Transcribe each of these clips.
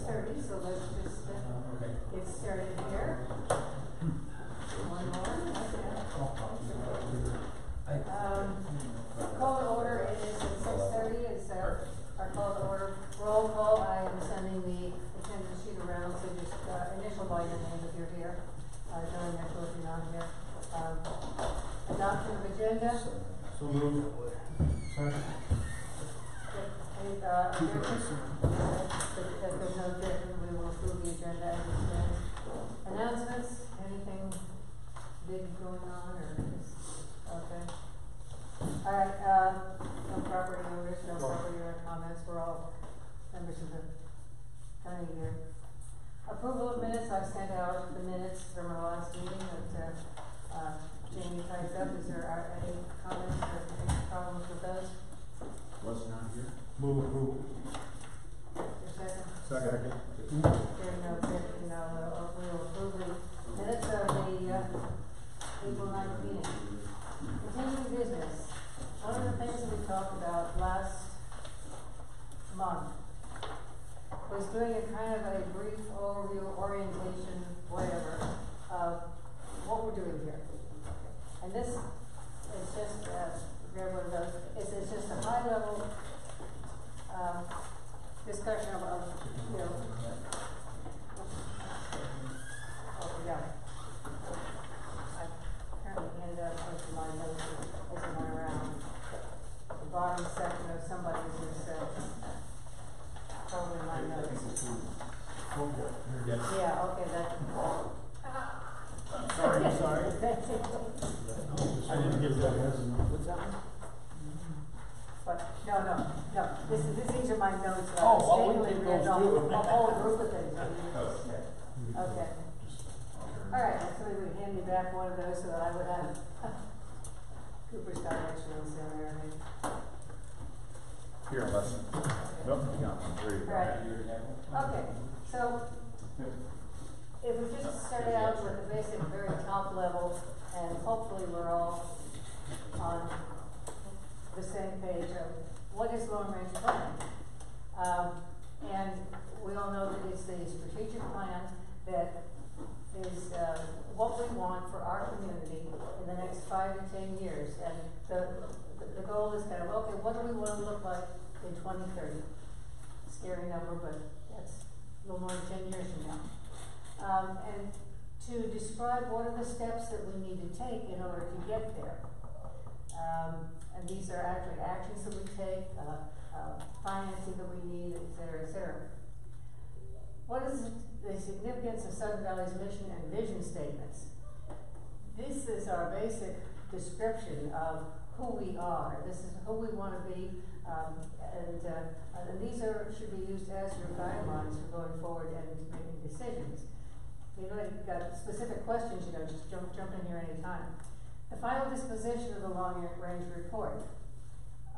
6:30, so let's just get started here. One more. Call to order, it is at 6:30, it's our call to order. Roll call, I am sending the attendance sheet around, so just initial by your name if you're here. Don't initial if you're not here. Adoption of agenda. So moved. Second. If there's no objection, we will approve the agenda as it stands. Announcements, anything big going on, or just, okay? Alright, no property owners, no property owner comments, we're all members of the county here. Approval of minutes, I sent out the minutes from our last meeting that Jamie typed up. Is there any comments or any problems with those? Was not here. Move approval. Second. Second. Hearing no objection, we will approve the minutes of the April 9th meeting. Continuing business. One of the things that we talked about last month was doing a kind of a brief overview, orientation, whatever, of what we're doing here. And this is just, grab one of those, it's just a high level discussion of, you know, oh, yeah. I apparently handed out most of my notes as I went around. The bottom section of somebody's is probably my notes. Yeah, okay, that's. Sorry. I didn't get that. What's that one? But, no, these are my notes. We did go through a whole group of things. Okay. Alright, somebody would hand me back one of those so that I would have Cooper's directions in there. Here, lesson. Nope, you got one. There you go. Alright. Okay, so if we just start out with the basic, very top level, and hopefully we're all on the same page of what is long-range planning. And we all know that it's the strategic plan that is what we want for our community in the next 5 to 10 years. And the goal is kind of, okay, what do we want to look like in 2030? Scary number, but that's a little more than 10 years from now. And to describe what are the steps that we need to take in order to get there. And these are actually actions that we take, financing that we need, et cetera, What is the significance of Southern Valley's mission and vision statements? This is our basic description of who we are. This is who we want to be, and these should be used as your guidelines for going forward and making decisions. If you've got specific questions, just jump in here anytime. The final disposition of the long-range report.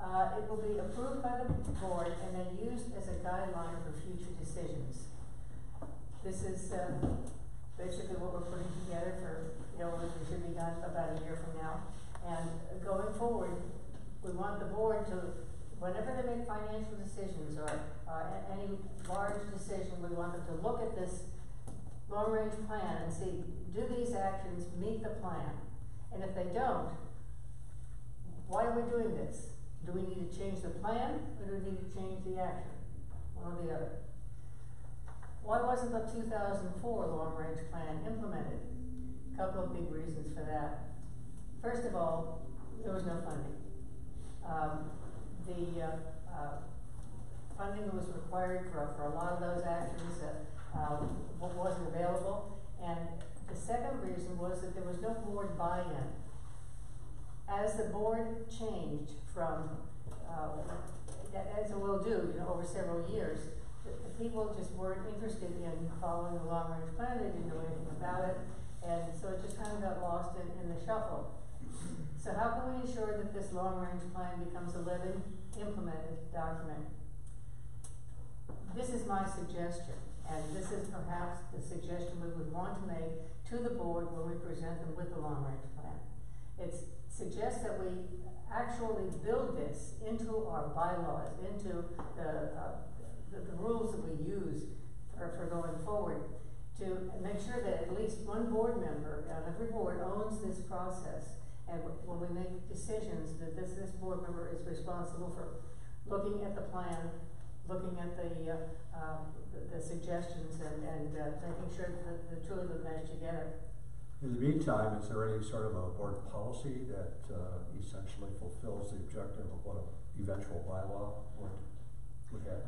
It will be approved by the board and then used as a guideline for future decisions. This is basically what we're putting together for, what should be done about a year from now. And going forward, we want the board to, whenever they make financial decisions or any large decision, we want them to look at this long-range plan and see, do these actions meet the plan? And if they don't, why are we doing this? Do we need to change the plan, or do we need to change the action? One or the other. Why wasn't the 2004 long-range plan implemented? A couple of big reasons for that. First of all, there was no funding. Funding that was required for a lot of those actions wasn't available. And the second reason was that there was no board buy-in. As the board changed from, as it will do, over several years, the people just weren't interested in following the long-range plan. They didn't know anything about it, and so it just kind of got lost in the shuffle. So how can we ensure that this long-range plan becomes a living, implemented document? This is my suggestion, and this is perhaps the suggestion we would want to make to the board when we present them with the long-range plan. It suggests that we actually build this into our bylaws, into the rules that we use or for going forward, to make sure that at least one board member on every board owns this process. And when we make decisions, that this board member is responsible for looking at the plan, looking at the suggestions, and making sure that the two of them mesh together. In the meantime, is there any sort of a board policy that essentially fulfills the objective of what an eventual bylaw would have?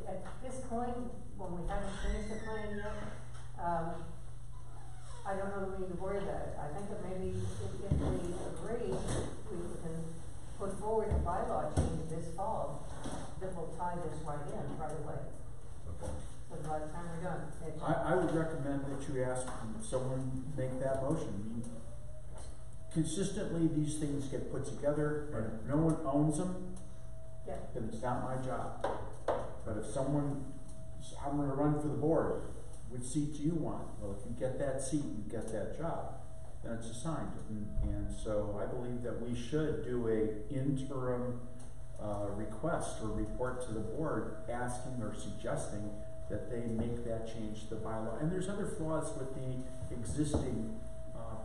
At this point, when we haven't finished the plan yet, I don't know that we need to worry about it. I think that maybe if we agree, we can put forward a bylaw change this fall that will tie this right away. Okay. So by the time we're done. I would recommend that you ask someone make that motion. I mean, consistently, these things get put together, and if no one owns them, yeah, then it's not my job. But if someone, I'm going to run for the board, which seat do you want? Well, if you get that seat, you get that job, then it's assigned. And so I believe that we should do a interim request or report to the board asking or suggesting that they make that change to the bylaw. And there's other flaws with the existing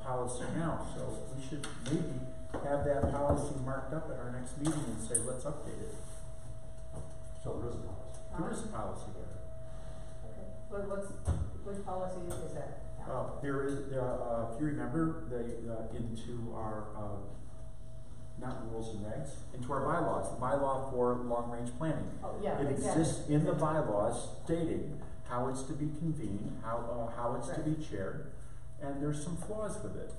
policy now, so we should maybe have that policy marked up at our next meeting and say, let's update it. So there is a policy. There is a policy there. Okay. Which policy is that? There is, if you remember, into our, not rules and regs, into our bylaws, the bylaw for long-range planning. Oh, yeah, It exactly. exists in the bylaws stating how it's to be convened, how it's to be chaired, and there's some flaws with it.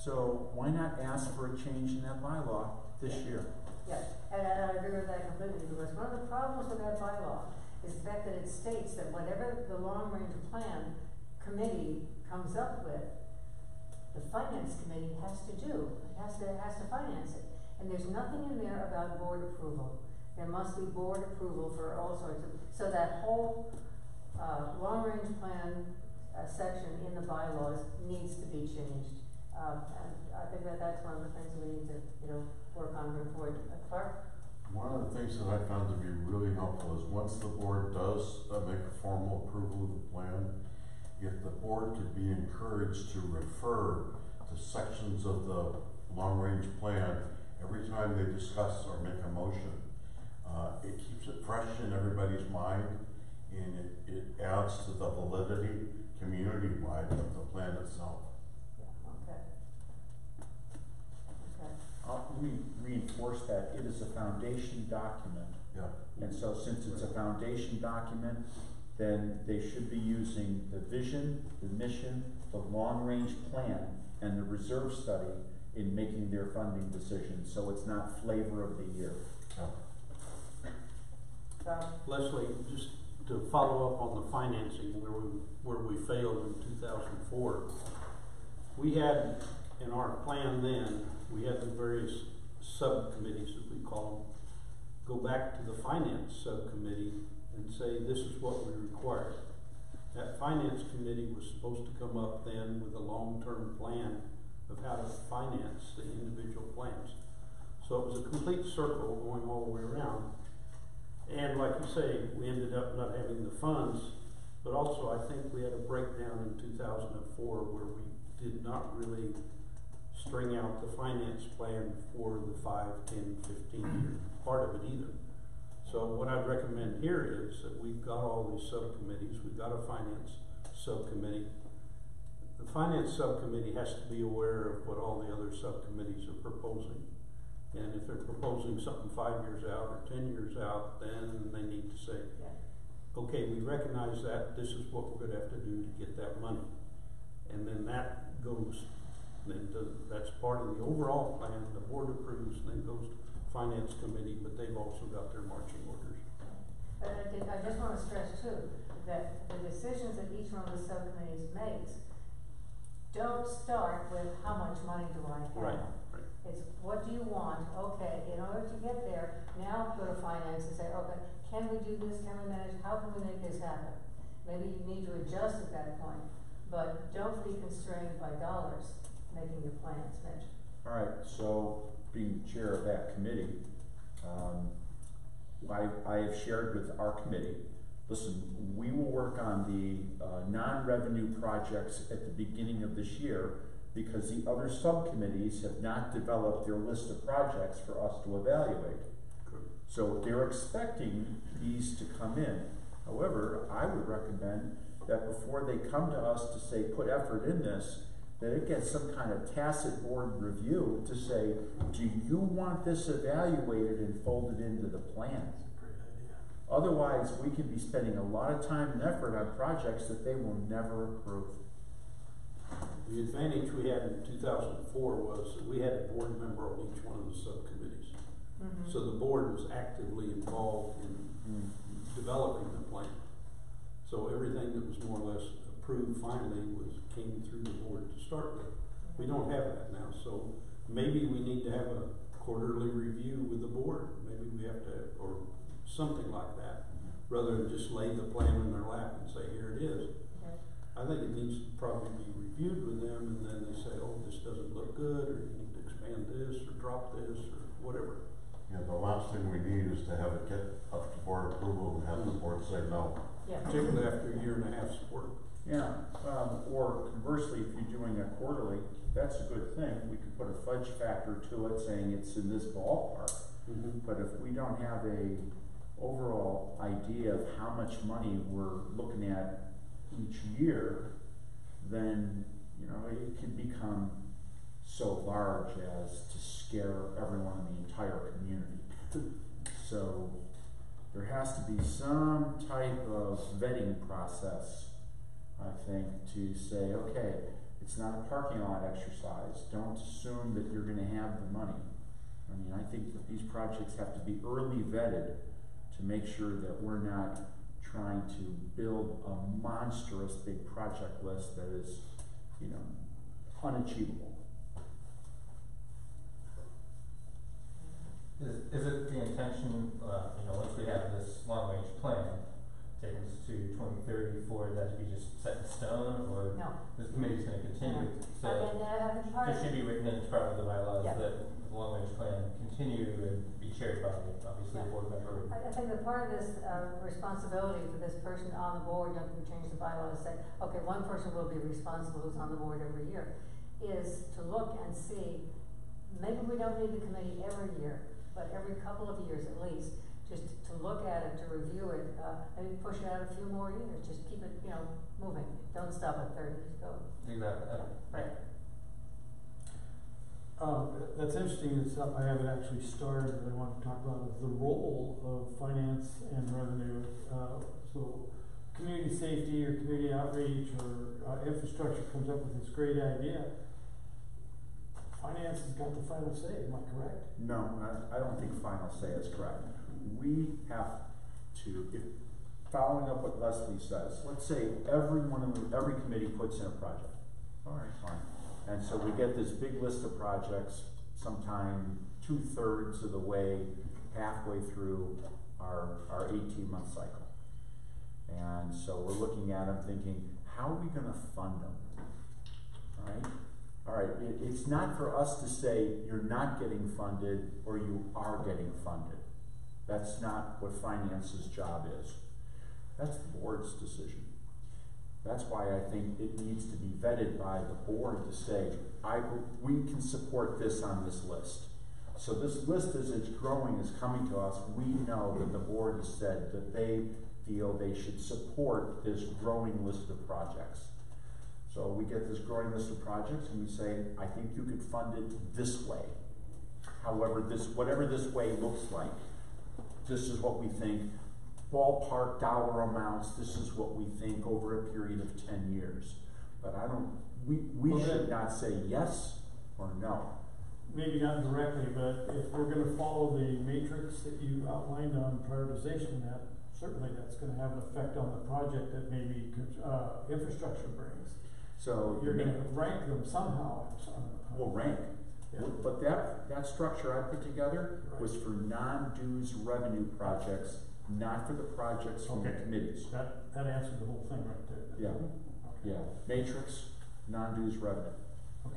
So why not ask for a change in that bylaw this year? Yeah, and I agree with that completely, because one of the problems with that bylaw is the fact that it states that whatever the long-range plan committee comes up with, the finance committee has to do. It has to finance it. And there's nothing in there about board approval. There must be board approval for all sorts of, so that whole long-range plan section in the bylaws needs to be changed. And I think that's one of the things we need to, work on going forward. Clark? One of the things that I found to be really helpful is once the board does make a formal approval of the plan, if the board could be encouraged to refer to sections of the long-range plan every time they discuss or make a motion, it keeps it fresh in everybody's mind, and it adds to the validity community-wide of the plan itself. Yeah, okay. Let me reinforce that it is a foundation document. Yeah. And so since it's a foundation document, then they should be using the vision, the mission, the long-range plan, and the reserve study in making their funding decisions, so it's not flavor of the year. Leslie, just to follow up on the financing where we failed in 2004, we had in our plan then, we had the various subcommittees, as we call them, go back to the finance subcommittee and say this is what we require. That finance committee was supposed to come up then with a long-term plan of how to finance the individual plans. So it was a complete circle going all the way around. And like you say, we ended up not having the funds, but also I think we had a breakdown in 2004 where we did not really string out the finance plan for the 5, 10, 15 year part of it either. So what I'd recommend here is that we've got all these subcommittees, we've got a finance subcommittee. The finance subcommittee has to be aware of what all the other subcommittees are proposing. And if they're proposing something 5 years out or 10 years out, then they need to say, okay, we recognize that, this is what we're gonna have to do to get that money. And then that goes, that's part of the overall plan, the board approves, and then goes to finance committee, but they've also got their marching orders. I just want to stress too, that the decisions that each one of the subcommittees makes don't start with how much money do I have. Right. It's what do you want? Okay, in order to get there, now go to finance and say, okay, can we do this? Can we manage? How can we make this happen? Maybe you need to adjust at that point, but don't be constrained by dollars making your plans, Mitch. All right, so being chair of that committee, I have shared with our committee, listen, we work on the non-revenue projects at the beginning of this year because the other subcommittees have not developed their list of projects for us to evaluate. So they're expecting these to come in. However, I would recommend that before they come to us to say, put effort in this, that it gets some kind of tacit board review to say, do you want this evaluated and folded into the plan? Otherwise, we could be spending a lot of time and effort on projects that they will never approve. The advantage we had in 2004 was that we had a board member on each one of the subcommittees. So the board was actively involved in developing the plan. So everything that was more or less approved finally came through the board to start with. We don't have that now, so maybe we need to have a quarterly review with the board. Maybe we have to, or something like that, rather than just lay the plan in their lap and say, here it is. Okay. I think it needs to probably be reviewed with them, and then they say, oh, this doesn't look good, or you need to expand this, or drop this, or whatever. Yeah, the last thing we need is to have it get up to board approval and have the board say no. Yeah. Particularly after a year and a half's work. Yeah, or conversely, if you're doing a quarterly, that's a good thing. We could put a fudge factor to it saying it's in this ballpark. But if we don't have a overall idea of how much money we're looking at each year, then, you know, it can become so large as to scare everyone in the entire community. So there has to be some type of vetting process, I think, to say, okay, it's not a parking lot exercise. Don't assume that you're gonna have the money. I mean, I think that these projects have to be early vetted to make sure that we're not trying to build a monstrous big project list that is, you know, unachievable. Is it the intention, you know, once we have this long-range plan, taking us to 2030, for that to be just set in stone, or No. this committee's going to continue? So Part it should be written in as part of the bylaws Yeah. that the long-range plan continue and be chaired by, obviously, a board member. I think that part of this responsibility for this person on the board, you know, we change the bylaws, say, okay, one person will be responsible who's on the board every year, is to look and see, maybe we don't need the committee every year, but every couple of years at least, just to look at it, to review it, maybe push it out a few more years, just keep it, you know, moving. Don't stop at 30, just go. Exactly. Right. That's interesting. It's something I haven't actually started, but I want to talk about is the role of finance and revenue. So community safety or community outreach or infrastructure comes up with this great idea. Finance has got the final say, am I correct? No, I don't think final say is correct. We have to, if, following up what Leslie says, let's say every committee puts in a project. All right, fine. And so we get this big list of projects sometime 2/3 of the way, halfway through our 18-month cycle. And so we're looking at them thinking, how are we gonna fund them, all right, it's not for us to say you're not getting funded or you are getting funded. That's not what finance's job is. That's the board's decision. That's why I think it needs to be vetted by the board to say, we can support this on this list. So this list, as it's growing, is coming to us. We know that the board has said that they feel they should support this growing list of projects. So we get this growing list of projects and we say, I think you could fund it this way. However, whatever this way looks like, this is what we think. Ballpark dollar amounts, this is what we think over a period of 10 years. But we should not say yes or no. Maybe not directly, but if we're going to follow the matrix that you outlined on prioritization, that certainly that's going to have an effect on the project that maybe infrastructure brings. So you're going to rank them somehow. We'll rank. Yeah. But that structure I put together was for non-dues revenue projects, not for the projects from the committees. That answered the whole thing right there. Yeah. Okay. Yeah. Matrix, non-dues revenue. Okay.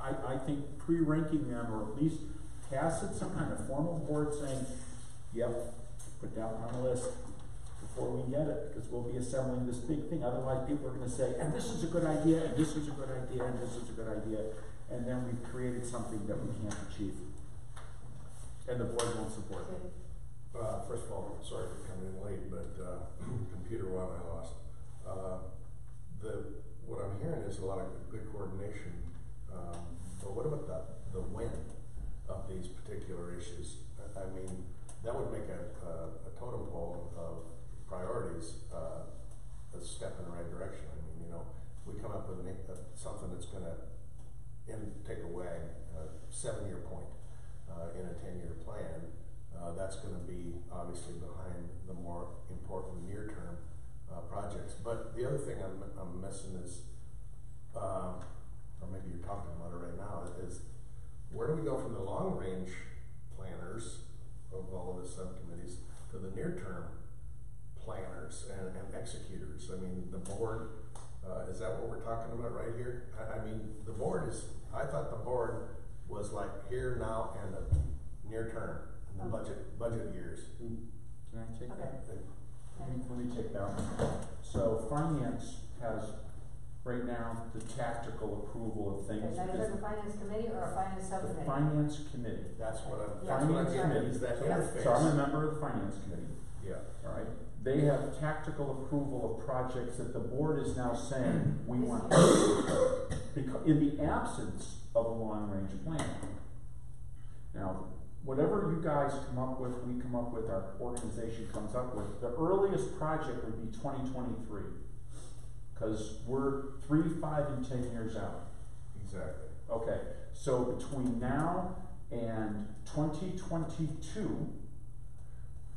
I think pre-ranking them, or at least tacit some kind of formal board saying, yep, put that on the list. before we get it, because we'll be assembling this big thing. Otherwise, people are gonna say, and this is a good idea, and this is a good idea, and this is a good idea. And then we've created something that we can't achieve. And the board won't support it. First of all, sorry for coming in late, but computer one I lost. What I'm hearing is a lot of good coordination, but what about the when of these particular issues? I mean, that would make a totem pole of priorities a step in the right direction. I mean, we come up with something that's going to take away a 7-year point in a 10-year plan. That's going to be obviously behind the more important near-term projects. But the other thing I'm missing is, or maybe you're talking about it right now, is where do we go from the long-range planners of all of the subcommittees to the near-term planners and executors? I mean, the board, is that what we're talking about right here? I mean, the board is, I thought the board was like here, now, and the near term, and the budget years. Can I take that? Okay. Let me take that one. So finance has, right now, the tactical approval of things. Is that either the finance committee or a finance The subcommittee? finance committee. That's what I'm Finance getting, committee. is that Yeah. interface. So I'm a member of the finance committee. Yeah. All right, they have tactical approval of projects that the board is now saying we want. Because in the absence of a long-range plan. Now, whatever you guys come up with, we come up with, our organization comes up with, the earliest project would be 2023. Because we're 3, 5, and 10 years out. Exactly. Okay, so between now and 2022,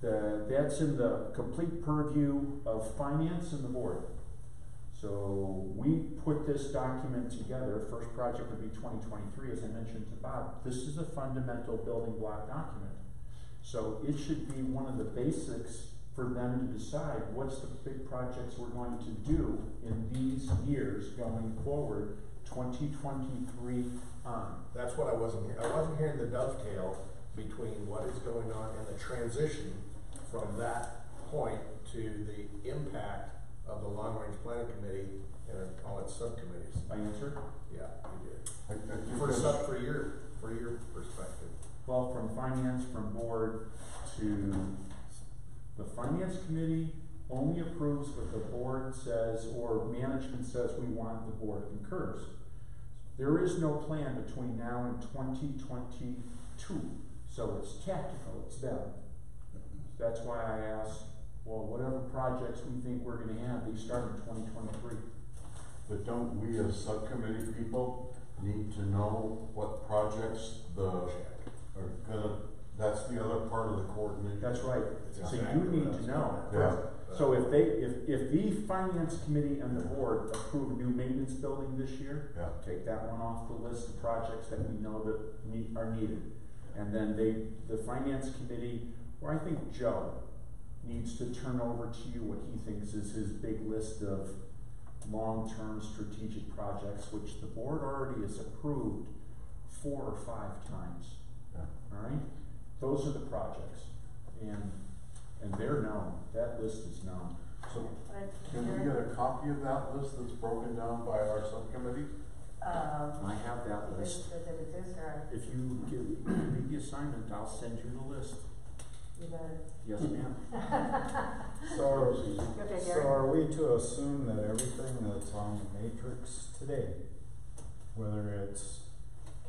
that's in the complete purview of finance and the board. So we put this document together. First project would be 2023, as I mentioned to Bob. This is a fundamental building block document. So it should be one of the basics for them to decide what's the big projects we're going to do in these years going forward, 2023 on. That's what I wasn't hearing. I wasn't hearing the dovetail between what is going on and the transition from that point to the impact of the long-range planning committee and all its subcommittees. I answered? Yeah, you did. I think For your perspective. Well, from finance, from board to the finance committee only approves what the board says or management says we want, the board concurs. There is no plan between now and 2022, so it's tactical, it's them. That's why I asked, well, whatever projects we think we're gonna have, they start in 2023. But don't we as subcommittee people need to know what projects are gonna, that's the other part of the coordination? That's right. So Exactly you need what I to was know. going Yeah. at. So if the finance committee and the board approve a new maintenance building this year, Yeah. take that one off the list of projects that we know that are needed. And then the finance committee, or I think Joe, needs to turn over to you what he thinks is his big list of long-term strategic projects, which the board already has approved 4 or 5 times. Yeah. All right? Those are the projects. And they're known. That list is known. So can we get a copy of that list that's broken down by our subcommittee? I have that list. Does it exist or? If you give me the assignment, I'll send you the list. You better. Yes, ma'am. Okay, So Gary. are we to assume that everything that's on the matrix today, whether it's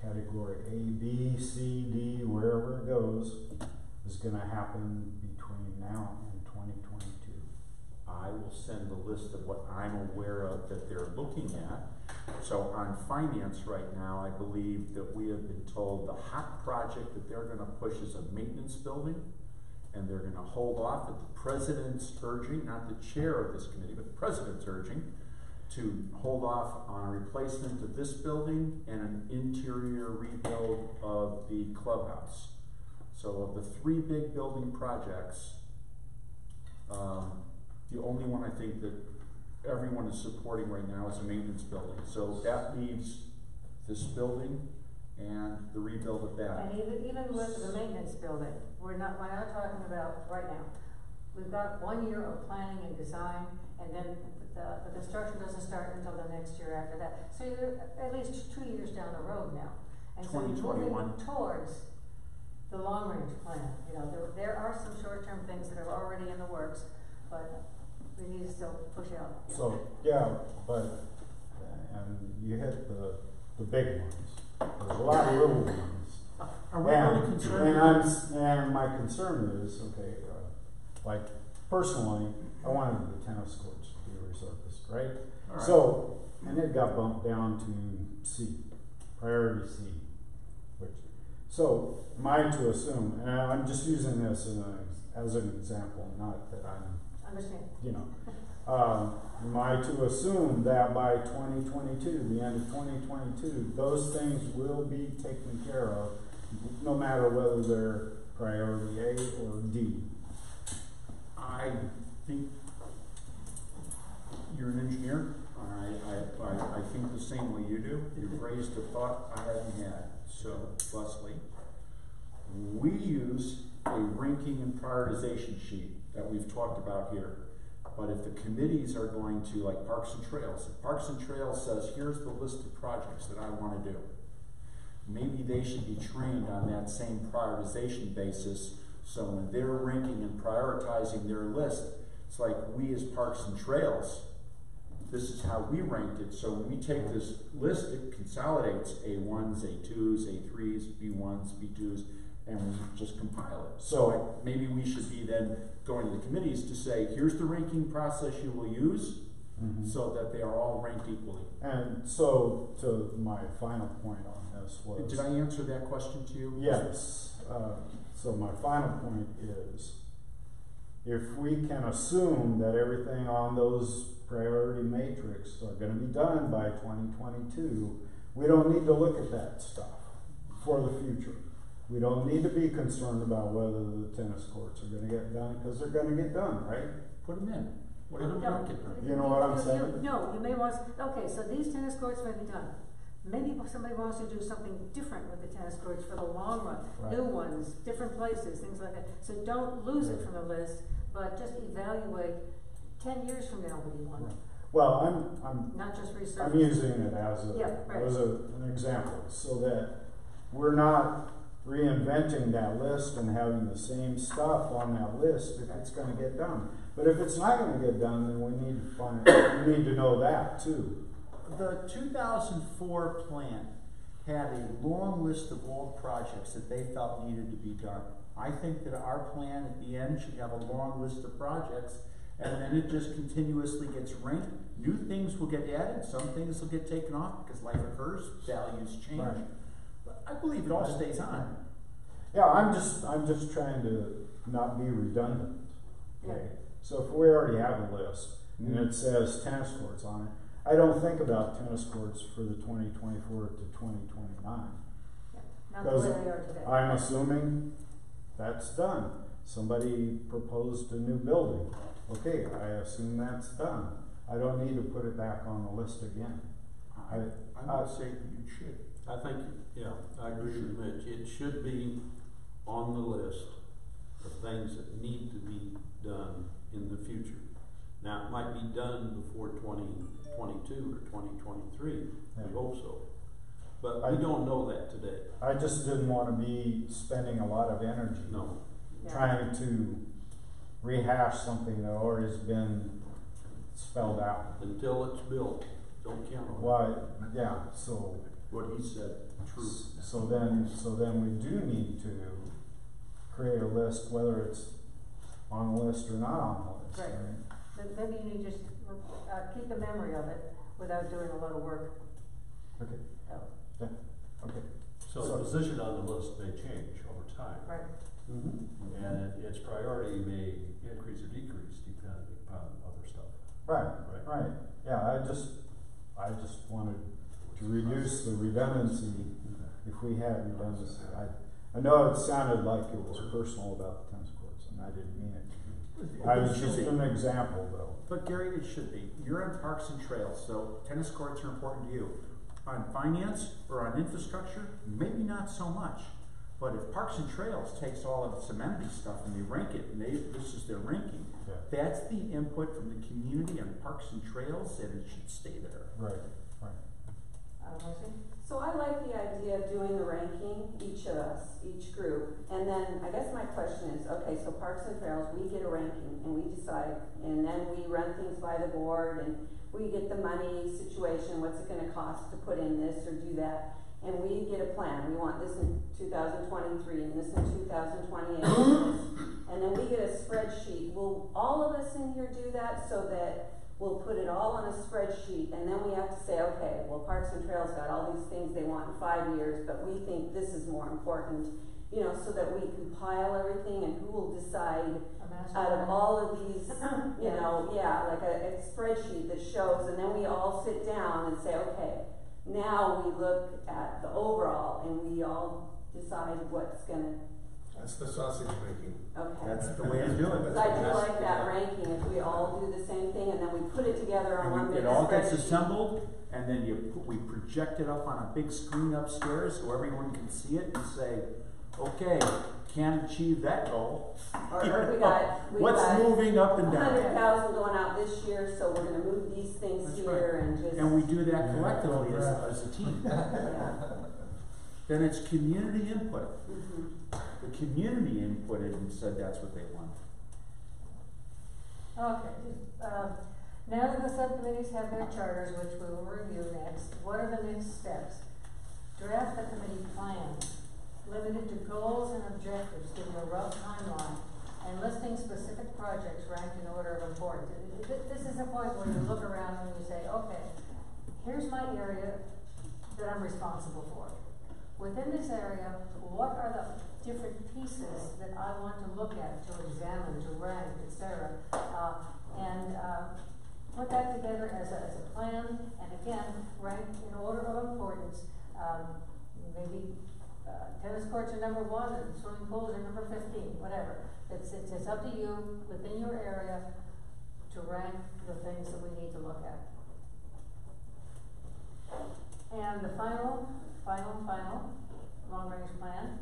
category A, B, C, D, wherever it goes, is gonna happen between now and 2022? I will send the list of what I'm aware of that they're looking at. So on finance right now, I believe that we have been told the hot project that they're gonna push is a maintenance building. And they're gonna hold off at the president's urging, not the chair of this committee, but the president's urging, to hold off on a replacement of this building and an interior rebuild of the clubhouse. So of the 3 big building projects, the only one I think that everyone is supporting right now is a maintenance building. So that leaves this building and the rebuild of that. And even with the maintenance building, we're not talking about right now. we've got 1 year of planning and design, and then the construction doesn't start until the next year after that. So you're at least 2 years down the road now. And so you're 2021. moving towards the long range plan. You know, there are some short term things that are already in the works, but we need to still push out. So, yeah, but, and you hit the big ones. There's a lot of little ones. Are we really concerned? And my concern is, okay, like personally, I wanted the tennis courts to be resurfaced, right? All right. So, and it got bumped down to C, priority C. So, mine to assume, and I'm just using this as an example, not that I'm, Understand? you know, am I to assume that by 2022, the end of 2022, those things will be taken care of, no matter whether they're priority A or D? I think you're an engineer. I think the same way you do. You've raised a thought I hadn't had. So, Leslie, we use a ranking and prioritization sheet that we've talked about here. But if the committees are going to, like Parks and Trails, if Parks and Trails says, here's the list of projects that I want to do, maybe they should be trained on that same prioritization basis. So when they're ranking and prioritizing their list, it's like we as Parks and Trails, this is how we ranked it. So when we take this list, it consolidates A1s, A2s, A3s, B1s, B2s, and we just compile it. So like maybe we should be then going to the committees to say, here's the ranking process you will use, so that they are all ranked equally. And so, to my final point on this was... Did I answer that question to you? Yes. So my final point is, if we can assume that everything on those priority matrix are going to be done by 2022, we don't need to look at that stuff for the future. We don't need to be concerned about whether the tennis courts are going to get done, because they're going to get done, right? Put them in. Whatever No. don't get done. You know what I'm saying? No, you may want, okay, so these tennis courts may be done. Maybe somebody wants to do something different with the tennis courts for the long run. Right. New ones, different places, things like that. So don't lose it from the list, but just evaluate 10 years from now what do you want. Right. Well, I'm Not just research. I'm using it as right. an example, so that we're not reinventing that list and having the same stuff on that list if it's going to get done. But if it's not going to get done, then we need to know that too. The 2004 plan had a long list of old projects that they felt needed to be done. I think that our plan at the end should have a long list of projects, and then it just continuously gets ranked. New things will get added, some things will get taken off because life occurs, values change. Right. But I believe it all stays on. Yeah, I'm just trying to not be redundant. Okay. Yeah. So if we already have a list and it says tennis courts on it, I don't think about tennis courts for the 2024 to 2029. Not the way they are today. I'm assuming that's done. Somebody proposed a new building. Okay, I assume that's done. I don't need to put it back on the list again. I would say that you should. I think, yeah, I agree with Mitch. It should be on the list of things that need to be done in the future. Now, it might be done before 2022 or 2023. Yeah. We hope so. But we don't know that today. I just didn't want to be spending a lot of energy No. trying to rehash something that already has been spelled out. Until it's built, don't count on it. Why, yeah, so What he said, true. so then we do need to create a list, whether it's on the list or not on the list, Right. right? But maybe you need to just keep the memory of it without doing a lot of work. Okay, So, yeah, okay. So the position on the list may change over time. right. And its priority may increase or decrease depending upon other stuff. Right. Yeah, I just wanted to reduce the redundancy if we had redundancy. I know it sounded like it was personal about the tennis courts, and I didn't mean it. I was just an example, though. But Gary, it should be. You're in Parks and Trails, so tennis courts are important to you. On finance or on infrastructure, maybe not so much. But if Parks and Trails takes all of its amenity stuff and they rank it, and this is their ranking, Yeah. that's the input from the community, and Parks and Trails said it should stay there. Right, right. Lucy? So I like the idea of doing the ranking, each of us, each group, and then I guess my question is, okay, so Parks and Trails, we get a ranking and we decide, and then we run things by the board and we get the money situation, what's it gonna cost to put in this or do that, and we get a plan, we want this in 2023 and this in 2028, and then we get a spreadsheet. Will all of us in here do that so that we'll put it all on a spreadsheet, and then we have to say, okay, well, Parks and Trails got all these things they want in 5 years, but we think this is more important, you know, so that we compile everything, and who will decide out of all of these, you know, like a spreadsheet that shows, and then we all sit down and say, okay, now we look at the overall, and we all decide what's gonna. That's the sausage making. Okay. That's the way to do it. Because I do like that ranking, if we all do the same thing, and then we put it together on one And big it all gets spreadsheet. assembled, and then we project it up on a big screen upstairs so everyone can see it and say, okay, can't achieve that goal. Or we got What's moving up and down? 100,000 going out this year, so we're gonna move these things That's here right. and just. And we do that collectively as a team. Yeah. Then it's community input. Mhm. The community inputted and said that's what they want. Okay, now that the subcommittees have their charters, which we will review next, what are the next steps? Draft the committee plan, limited to goals and objectives, giving a rough timeline, and listing specific projects ranked in order of importance. This is a point where you look around and you say, okay, here's my area that I'm responsible for. Within this area, what are the different pieces that I want to look at, to examine, to rank, etc. Put that together as a plan, and again, rank in order of importance. Maybe tennis courts are number 1 and swimming pools are number 15, whatever. It's up to you within your area to rank the things that we need to look at. And the final long-range plan.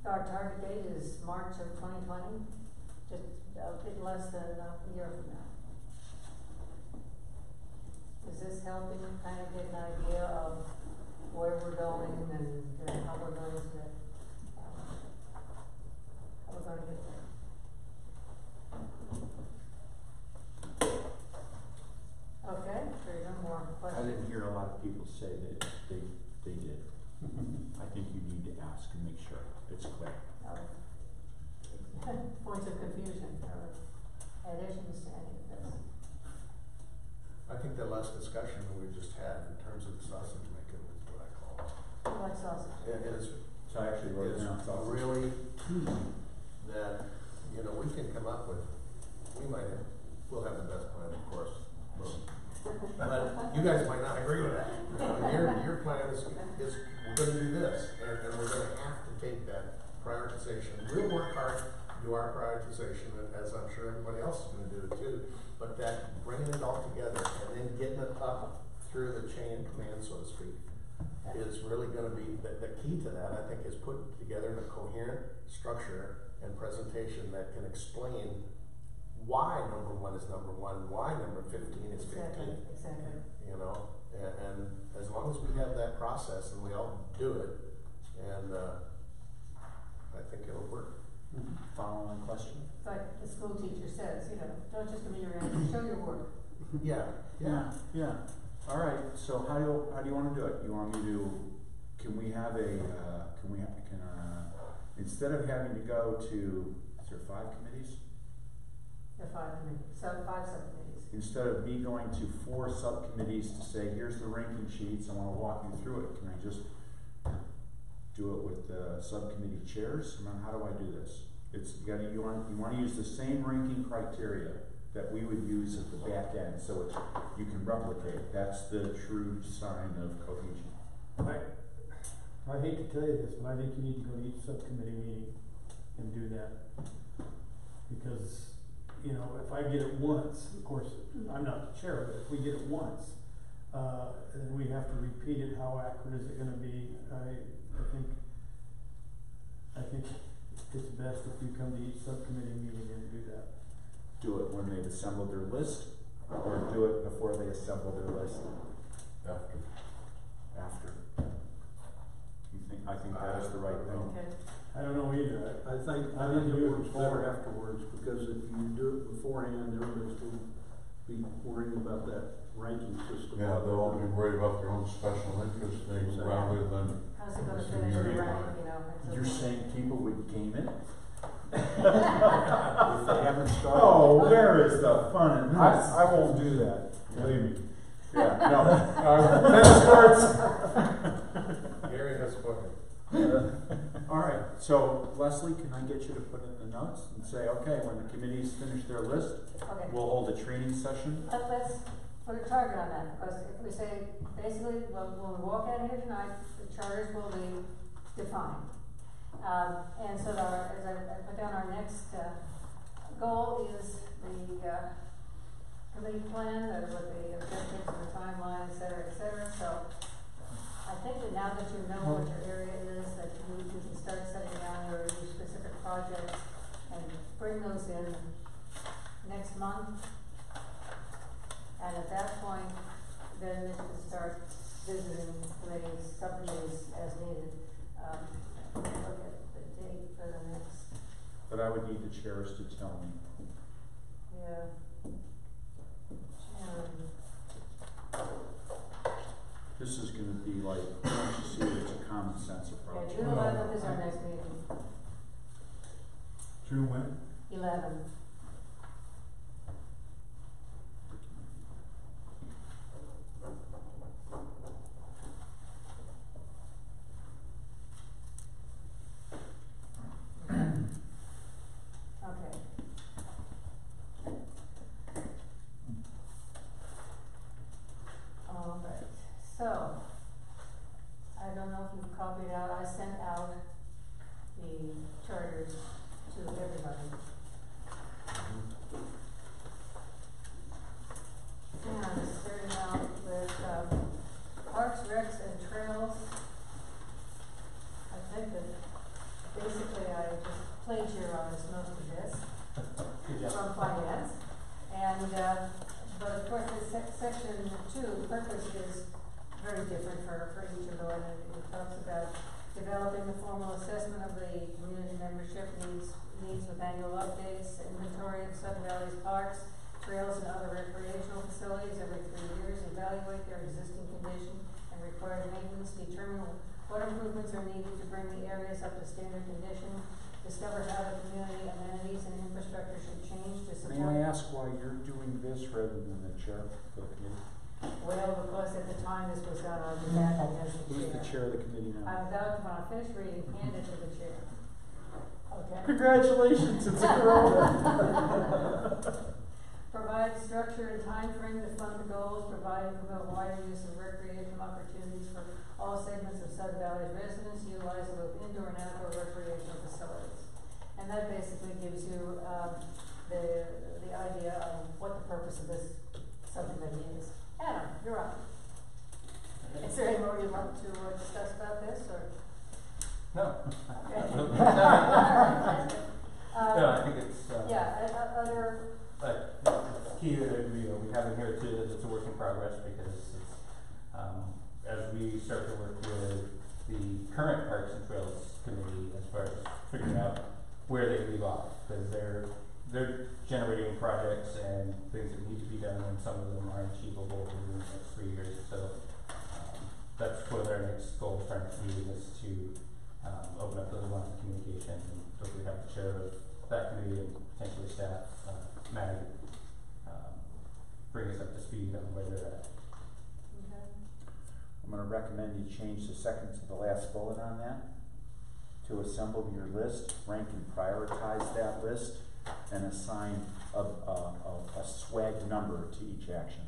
Our target date is March of 2020, just a bit less than a year from now. Is this helping kind of get an idea of where we're going and how we're going to get there? Okay, there's no more I questions. didn't hear a lot of people say that they did. I think you need to ask and make sure it's clear. Points of confusion or additions to any of this? I think the last discussion that we just had in terms of the sausage making is what I call it. Like sausage. It is, So I actually wrote it down. really key that, you know, we can come up with, we'll have the best plan, of course. But you guys might not agree with that. You know, your plan is we're gonna do this, and we're gonna have to take that prioritization. We'll work hard to do our prioritization, as I'm sure everybody else is gonna do it too, but that bringing it all together and then getting it up through the chain of command, so to speak, is really gonna be, the key to that, I think, is put together in a coherent structure and presentation that can explain why number 1 is number 1, why number 15 is 15. Exactly. You know, and as long as we have that process and we all do it, and I think it'll work. Following question? Like the school teacher says, you know, don't just give me your answer, show your work. Yeah. All right. So how do you want to do it? You want me to? Can we have instead of having to go to? Is there 5 committees? There are 5 committees, 5 subcommittees. Instead of me going to 4 subcommittees to say, here's the ranking sheets, I want to walk you through it. Can I just do it with the subcommittee chairs? I mean, how do I do this? You want to use the same ranking criteria that we would use at the back end, so you can replicate. That's the true sign of cohesion. I hate to tell you this, but I think you need to go to each subcommittee meeting and do that. Because, you know, if I get it once, of course, I'm not the chair of it, if we get it once, and we have to repeat it, how accurate is it gonna be? I think I think it's best if you come to each subcommittee meeting and do that. Do it when they've assembled their list, or do it before they assemble their list? After. After. I think that is the right thing. Okay. I don't know either. I think it works better afterwards, because if you do it beforehand, everybody's gonna be worrying about that ranking system. Yeah, they'll all be worried about their own special interest things rather than. How's it gonna Mr. finish the Unity rank, line. you know? it's You're okay. saying people would game it? If they haven't started? Oh, where is the fun in this? I won't do that, believe me. Yeah, no. Tennis courts. Gary has spoken. All right, so Leslie, can I get you to put in the notes and say, okay, when the committees finish their list, Okay. we'll hold a training session? Let's put a target on that, because if we say, basically, when we walk out of here tonight, the charters will be defined. And so as I put down, our next, goal is the, committee plan, with the objectives and the timeline, et cetera, so I think that now that you know what your area is, that you can start setting down your specific projects and bring those in next month. And at that point, then you can start visiting committees, subcommittees as needed. Look at the date for the next, But I would need the chairs to tell me. yeah. This is gonna be like, don't you see, it's a common sense approach. Yeah, June 11th is our next meeting. June when? 11. Okay. All right, so, I don't know if you've copied out, I sent out the charters to everybody. And starting out with, parks, recs, and trails. I think that basically I just plagiarized most of this from finance. And, but of course, this section 2, purpose is very different for each of them. And it talks about developing the formal assessment of the community membership needs with annual updates, inventory of Sudden Valley's parks, trails, and other recreational facilities every 3 years, evaluate their existing condition and required maintenance, determine what improvements are needed to bring the areas up to standard condition, discover how the community amenities and infrastructure should change to support. May I ask why you're doing this rather than the chair for the committee? Well, because at the time this was done, I was acting as the chair. Who's the chair of the committee now? I'm about to, when I finish reading, hand it to the chair. Okay? Congratulations, it's a girl. Provide structure and time frame to fund the goals, provide and promote wider use of recreational opportunities for all segments of Sudden Valley's residents, utilizing both indoor and outdoor recreational facilities. And that basically gives you, the idea of what the purpose of this subcommittee is. Adam, you're up. Is there any more you'd like to discuss about this, or? No. Okay. No, I think it's, other, but it's key that we have in here too, that it's a work in progress, because it's, as we start to work with the current Parks and Trails Committee as far as figuring out where they leave off, because they're generating projects and things that need to be done, and some of them are achievable within the next 3 years. So that's what our next goal is trying to do, is to open up those lines of communication, and hopefully have the chair of that committee and potentially staff, Maggie, bring us up to speed on where they're at. okay. I'm gonna recommend you change the second to the last bullet on that, to assemble your list, rank and prioritize that list, and assign a swag number to each action.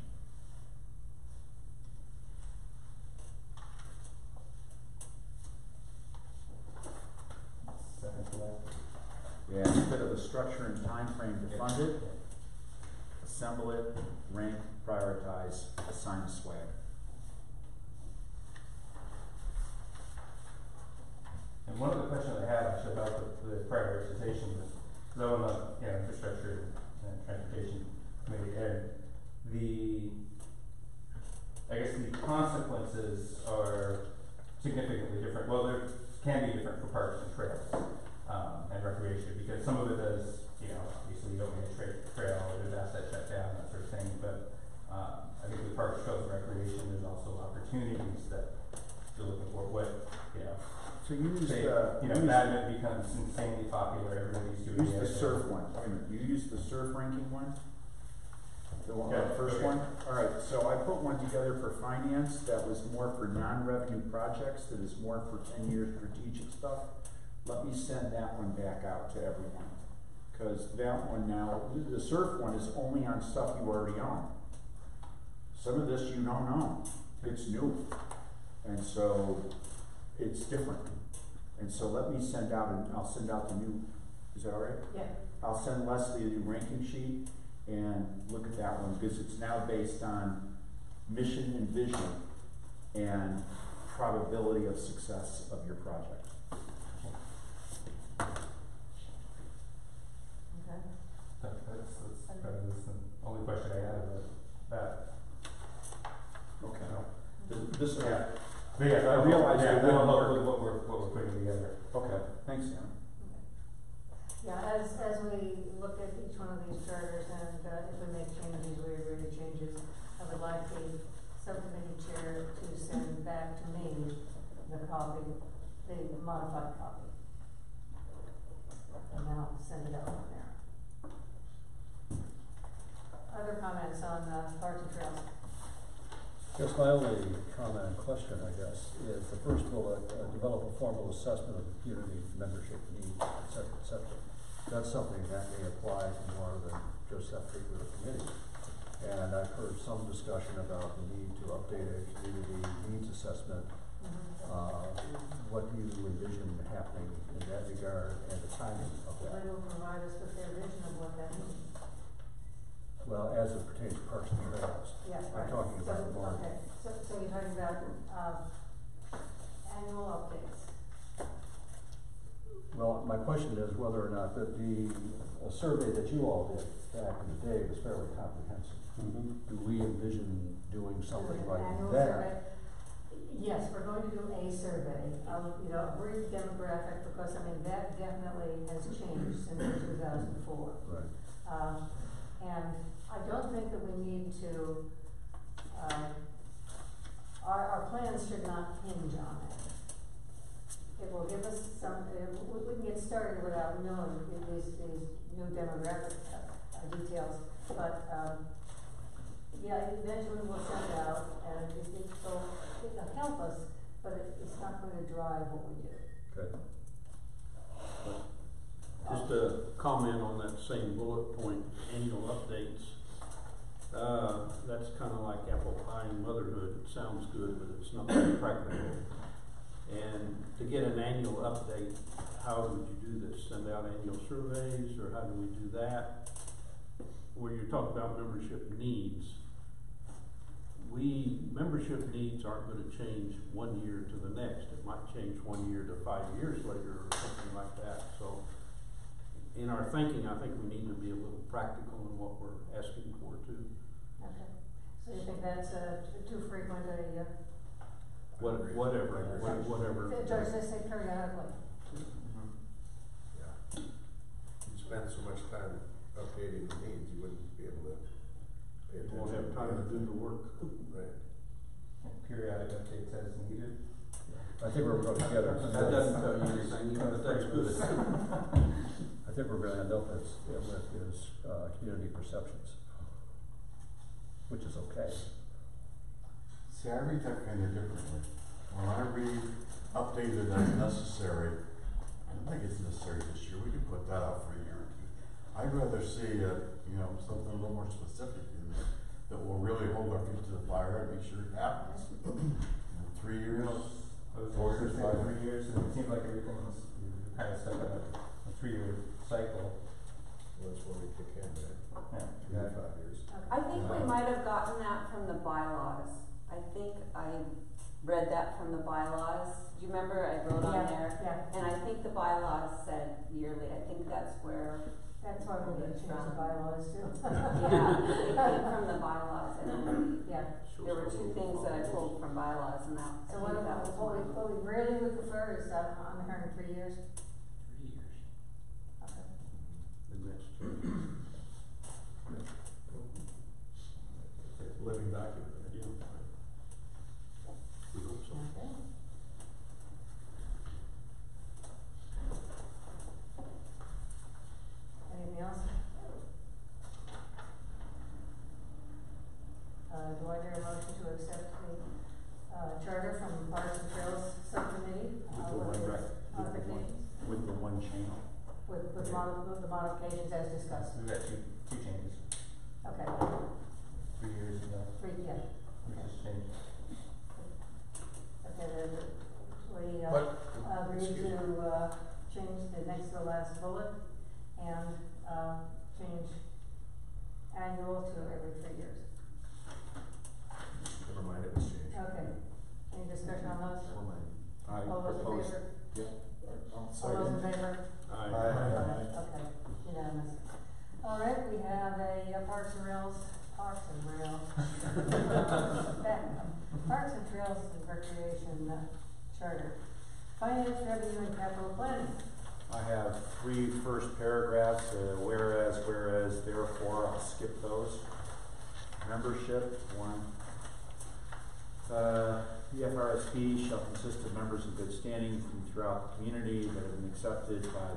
Second to that. Yeah, instead of a structure and time frame to fund it, assemble it, rank, prioritize, assign a swag. And one of the questions I had actually about the prioritization was, because I'm on the infrastructure and transportation committee, and I guess the consequences are significantly different. Well, there can be different for parks and trails and recreation, because some of it is, obviously you don't need a trail, there's asset shutdown, that sort of thing. But I think with parks, trails, and recreation, there's also opportunities that you're looking for. So you use say, the, badminton becomes insanely popular. Everybody's doing use it. the surf one. Wait a minute, you use the surf ranking one? The one, Yeah, the first okay. one? Alright, so I put one together for finance that was more for non-revenue projects, that is more for 10-year strategic stuff. Let me send that one back out to everyone. Cause that one now, the surf one is only on stuff you already own. Some of this you don't own, it's new. And so, it's different. And so let me send out, I'll send out the new, is that alright? Yeah. I'll send Leslie a new ranking sheet and look at that one, because it's now based on mission and vision and probability of success of your project. Okay. That's the only question I had about that. Okay. This, Yeah. But yeah, I realize yeah, it that'll wouldn't help work. with what we're putting together. Okay, thanks, Sam. Yeah, as we look at each one of these charters and if we make changes, we agree to changes, I would like the subcommittee chair to send back to me the copy, the modified copy. And then I'll send it out from there. Other comments on parks and trails? Yes, my only comment and question, I guess, is the first bullet, develop a formal assessment of the community membership needs, et cetera, et cetera. That's something that may apply to more than just that particular committee. And I've heard some discussion about the need to update a community needs assessment. What do you envision happening in that regard and the timing of that? They will provide us with their vision of what that means. Well, as it pertains to parks and trails. Yes, I'm right. talking about more. Okay, so you're talking about, annual updates. Well, my question is whether or not that the survey that you all did back in the day was fairly comprehensive. Mm-hmm. Do we envision doing something An like annual that? survey. Yes, we're going to do a survey of, a brief demographic, because, that definitely has changed since 2004. Right. And I don't think that we need to, our plans should not hinge on it. It will give us some, we can get started without knowing these new demographic details, but, eventually we'll send it out, and it'll help us, but it's not going to drive what we do. Good. Just a comment on that same bullet point, annual updates. That's kind of like apple pie and motherhood. It sounds good, but it's not very practical. And to get an annual update, how would you do this? Send out annual surveys, or how do we do that? Where you're talking about membership needs, membership needs aren't going to change 1 year to the next. It might change 1 year to 5 years later, or something like that. So, in our thinking, I think we need to be a little practical in what we're asking for too. Okay, so you think that's too frequent a, Whatever. George, they say periodically. Yeah. You spend so much time updating the needs, you wouldn't be able to pay You attention. won't have time to do the work. Right. Periodic updates as needed. I think we're going to get our. That doesn't tell you anything, but that's good. I think we're going to end up with community perceptions, which is okay. See, I read that kind of differently. When I read updated as necessary, I don't think it's necessary this year, we can put that out for a year or two. I'd rather see, something a little more specific in there that will really hold our feet to the fire and make sure it happens. 3 years, 4 years, 5 years. 3 years, and it seems like everything's kind of stuck in a 3-year cycle. Well, that's when we kick in, right? Yeah. 3 to 5 years. I think we might have gotten that from the bylaws. I think I read that from the bylaws. Do you remember I wrote on Yeah, there? yeah. And I think the bylaws said yearly, I think that's where, That's why we're gonna change the bylaws too. yeah, I think from the bylaws, and Yeah. there were two things that I pulled from bylaws, and that, So I think that was one. what we really would prefer is on the 103 years. 3 years. Okay. The next It's a living document, right? Yeah. We hope so. Okay. Anything else? Do I hear a motion to accept the, charter from Parks and Trails Subcommittee? Modifications, With the one change. with the modifications as discussed. We've got two changes. Okay, 3 years ago, yeah. we just changed. Okay, then we, But- agreed to, change the next to the last bullet and, change annual to every 3 years. Never mind, it was changed. Okay, any discussion on those? Never mind. I All those in propose, favor? yep. All those in favor? Aye. Okay, unanimous. All right, we have a Parks and Trails Parks and Trails and Recreation Charter. Finance, revenue, and capital planning. I have 3 first paragraphs, whereas, therefore, I'll skip those. Membership, 1. The FRSP shall consist of members in good standing from throughout the community that have been accepted by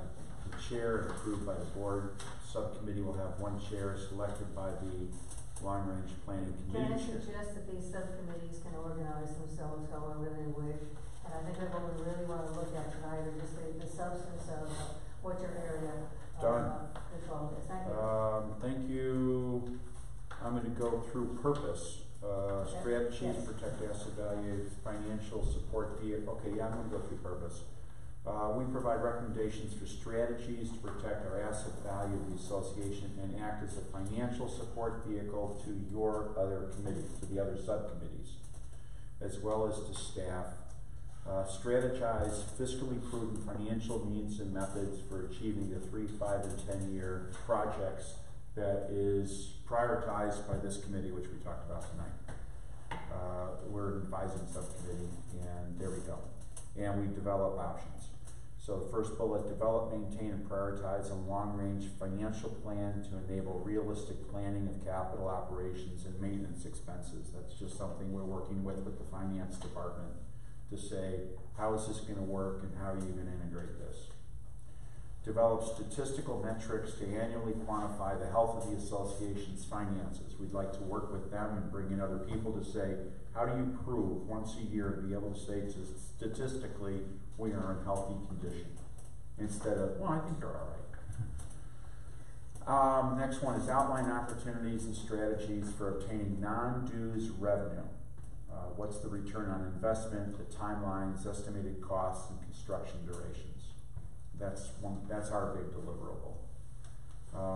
the chair and approved by the board. Subcommittee will have 1 chair selected by the long-range planning Can I committee. suggest that these subcommittees can organize themselves however they wish? And I think that what we really wanna look at tonight is just the substance of what your area Done. of control is. Thank you. Thank you. I'm gonna go through purpose, strategies, Yes. protect asset value, financial support, okay, yeah, I'm gonna go through purpose. We provide recommendations for strategies to protect our asset value of the association and act as a financial support vehicle to your other committees, to the other subcommittees, as well as to staff. Strategize fiscally prudent financial means and methods for achieving the 3, 5, and 10-year projects that is prioritized by this committee, which we talked about tonight. We're an advising subcommittee, and there we go. And we develop options. So the first bullet, develop, maintain, and prioritize a long-range financial plan to enable realistic planning of capital operations and maintenance expenses. That's just something we're working with the finance department to say, how is this gonna work and how are you gonna integrate this? Develop statistical metrics to annually quantify the health of the association's finances. We'd like to work with them and bring in other people to say, how do you prove once a year to be able to say statistically we are in healthy condition? Instead of, well, I think you're all right. Next one is outline opportunities and strategies for obtaining non-dues revenue. What's the return on investment, the timelines, estimated costs, and construction durations? That's our big deliverable.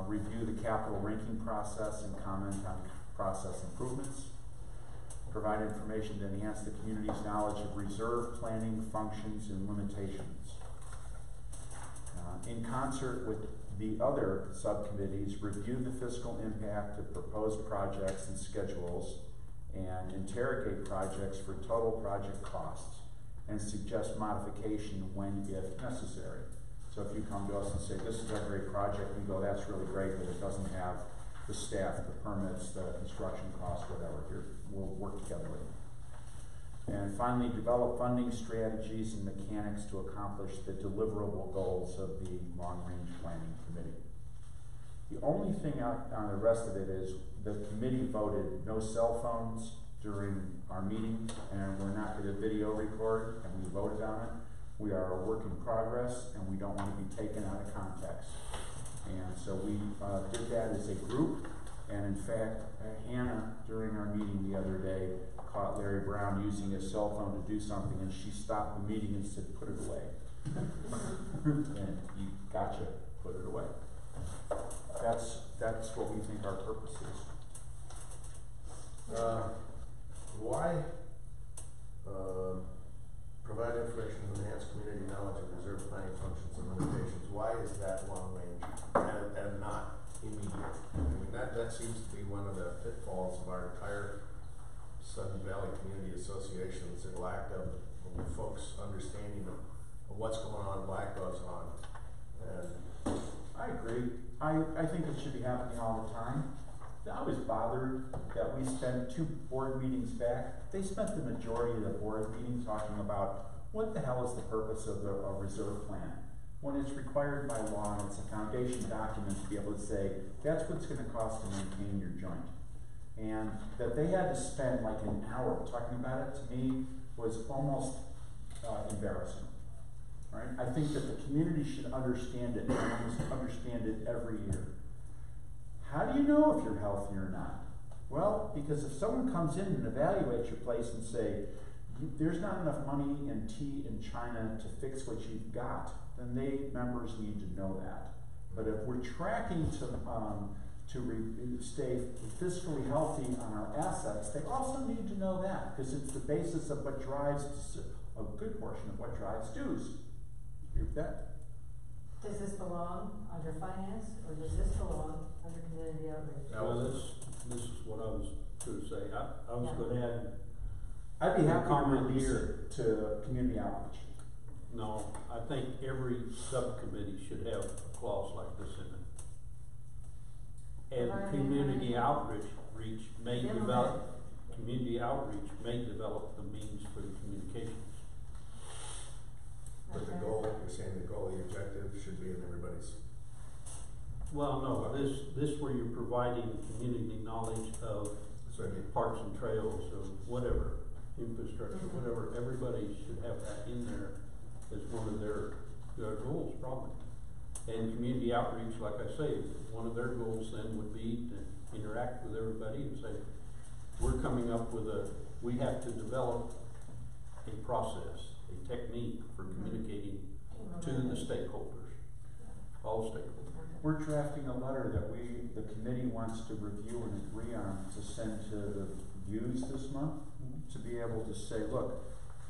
Review the capital ranking process and comment on process improvements. Provide information to enhance the community's knowledge of reserve planning functions and limitations. In concert with the other subcommittees, review the fiscal impact of proposed projects and schedules and interrogate projects for total project costs and suggest modification when if necessary. So if you come to us and say, this is a great project, we go, that's really great, but it doesn't have the staff, the permits, the construction costs, whatever, we'll work together with it. And finally, develop funding strategies and mechanics to accomplish the deliverable goals of the long-range planning committee. The only thing on the rest of it is the committee voted no cell phones during our meeting, and we're not going to video record, and we voted on it. We are a work in progress, and we don't want to be taken out of context. And so we did that as a group, and in fact, Hannah, during our meeting the other day, caught Larry Brown using his cell phone to do something, and she stopped the meeting and said, put it away. And you gotcha, put it away. That's what we think our purpose is. Why provide information that seems to be one of the pitfalls of our entire Sun Valley Community Associations, the lack of folks understanding of what's going on, why it goes on. And I agree. I think it should be happening all the time. I was bothered that we spent 2 board meetings back. They spent the majority of the board meeting talking about what the hell is the purpose of a reserve plan, when it's required by law and it's a foundation document to be able to say, that's what's gonna cost to maintain your joint. And that they had to spend like an hour talking about it, to me, was almost embarrassing. Right? I think that the community should understand it, and almost understand it every year. How do you know if you're healthy or not? Well, because if someone comes in and evaluates your place and say, there's not enough money in tea in China to fix what you've got, then members need to know that. But if we're tracking to stay fiscally healthy on our assets, they also need to know that, because it's the basis of what drives a good portion of what drives dues. Agree with that? Does this belong under finance, or does this belong under community outreach? Well, this is what I was going to say. I was going to add, I'd be happy to comment release here. it to community outreach. no, I think every subcommittee should have a clause like this in it. And community outreach may develop, community outreach may develop the means for the communications. but the goal, you're saying the goal, the objective should be in everybody's. Well, no, this where you're providing community knowledge of That's what I mean. parks and trails or whatever, infrastructure, whatever, everybody should have that in there as one of their goals probably. And community outreach, like I say, one of their goals then would be to interact with everybody and say, we're coming up with we have to develop a process, a technique for communicating to the stakeholders, all stakeholders. We're drafting a letter that the committee wants to review and agree on to send to the views this month, to be able to say, look,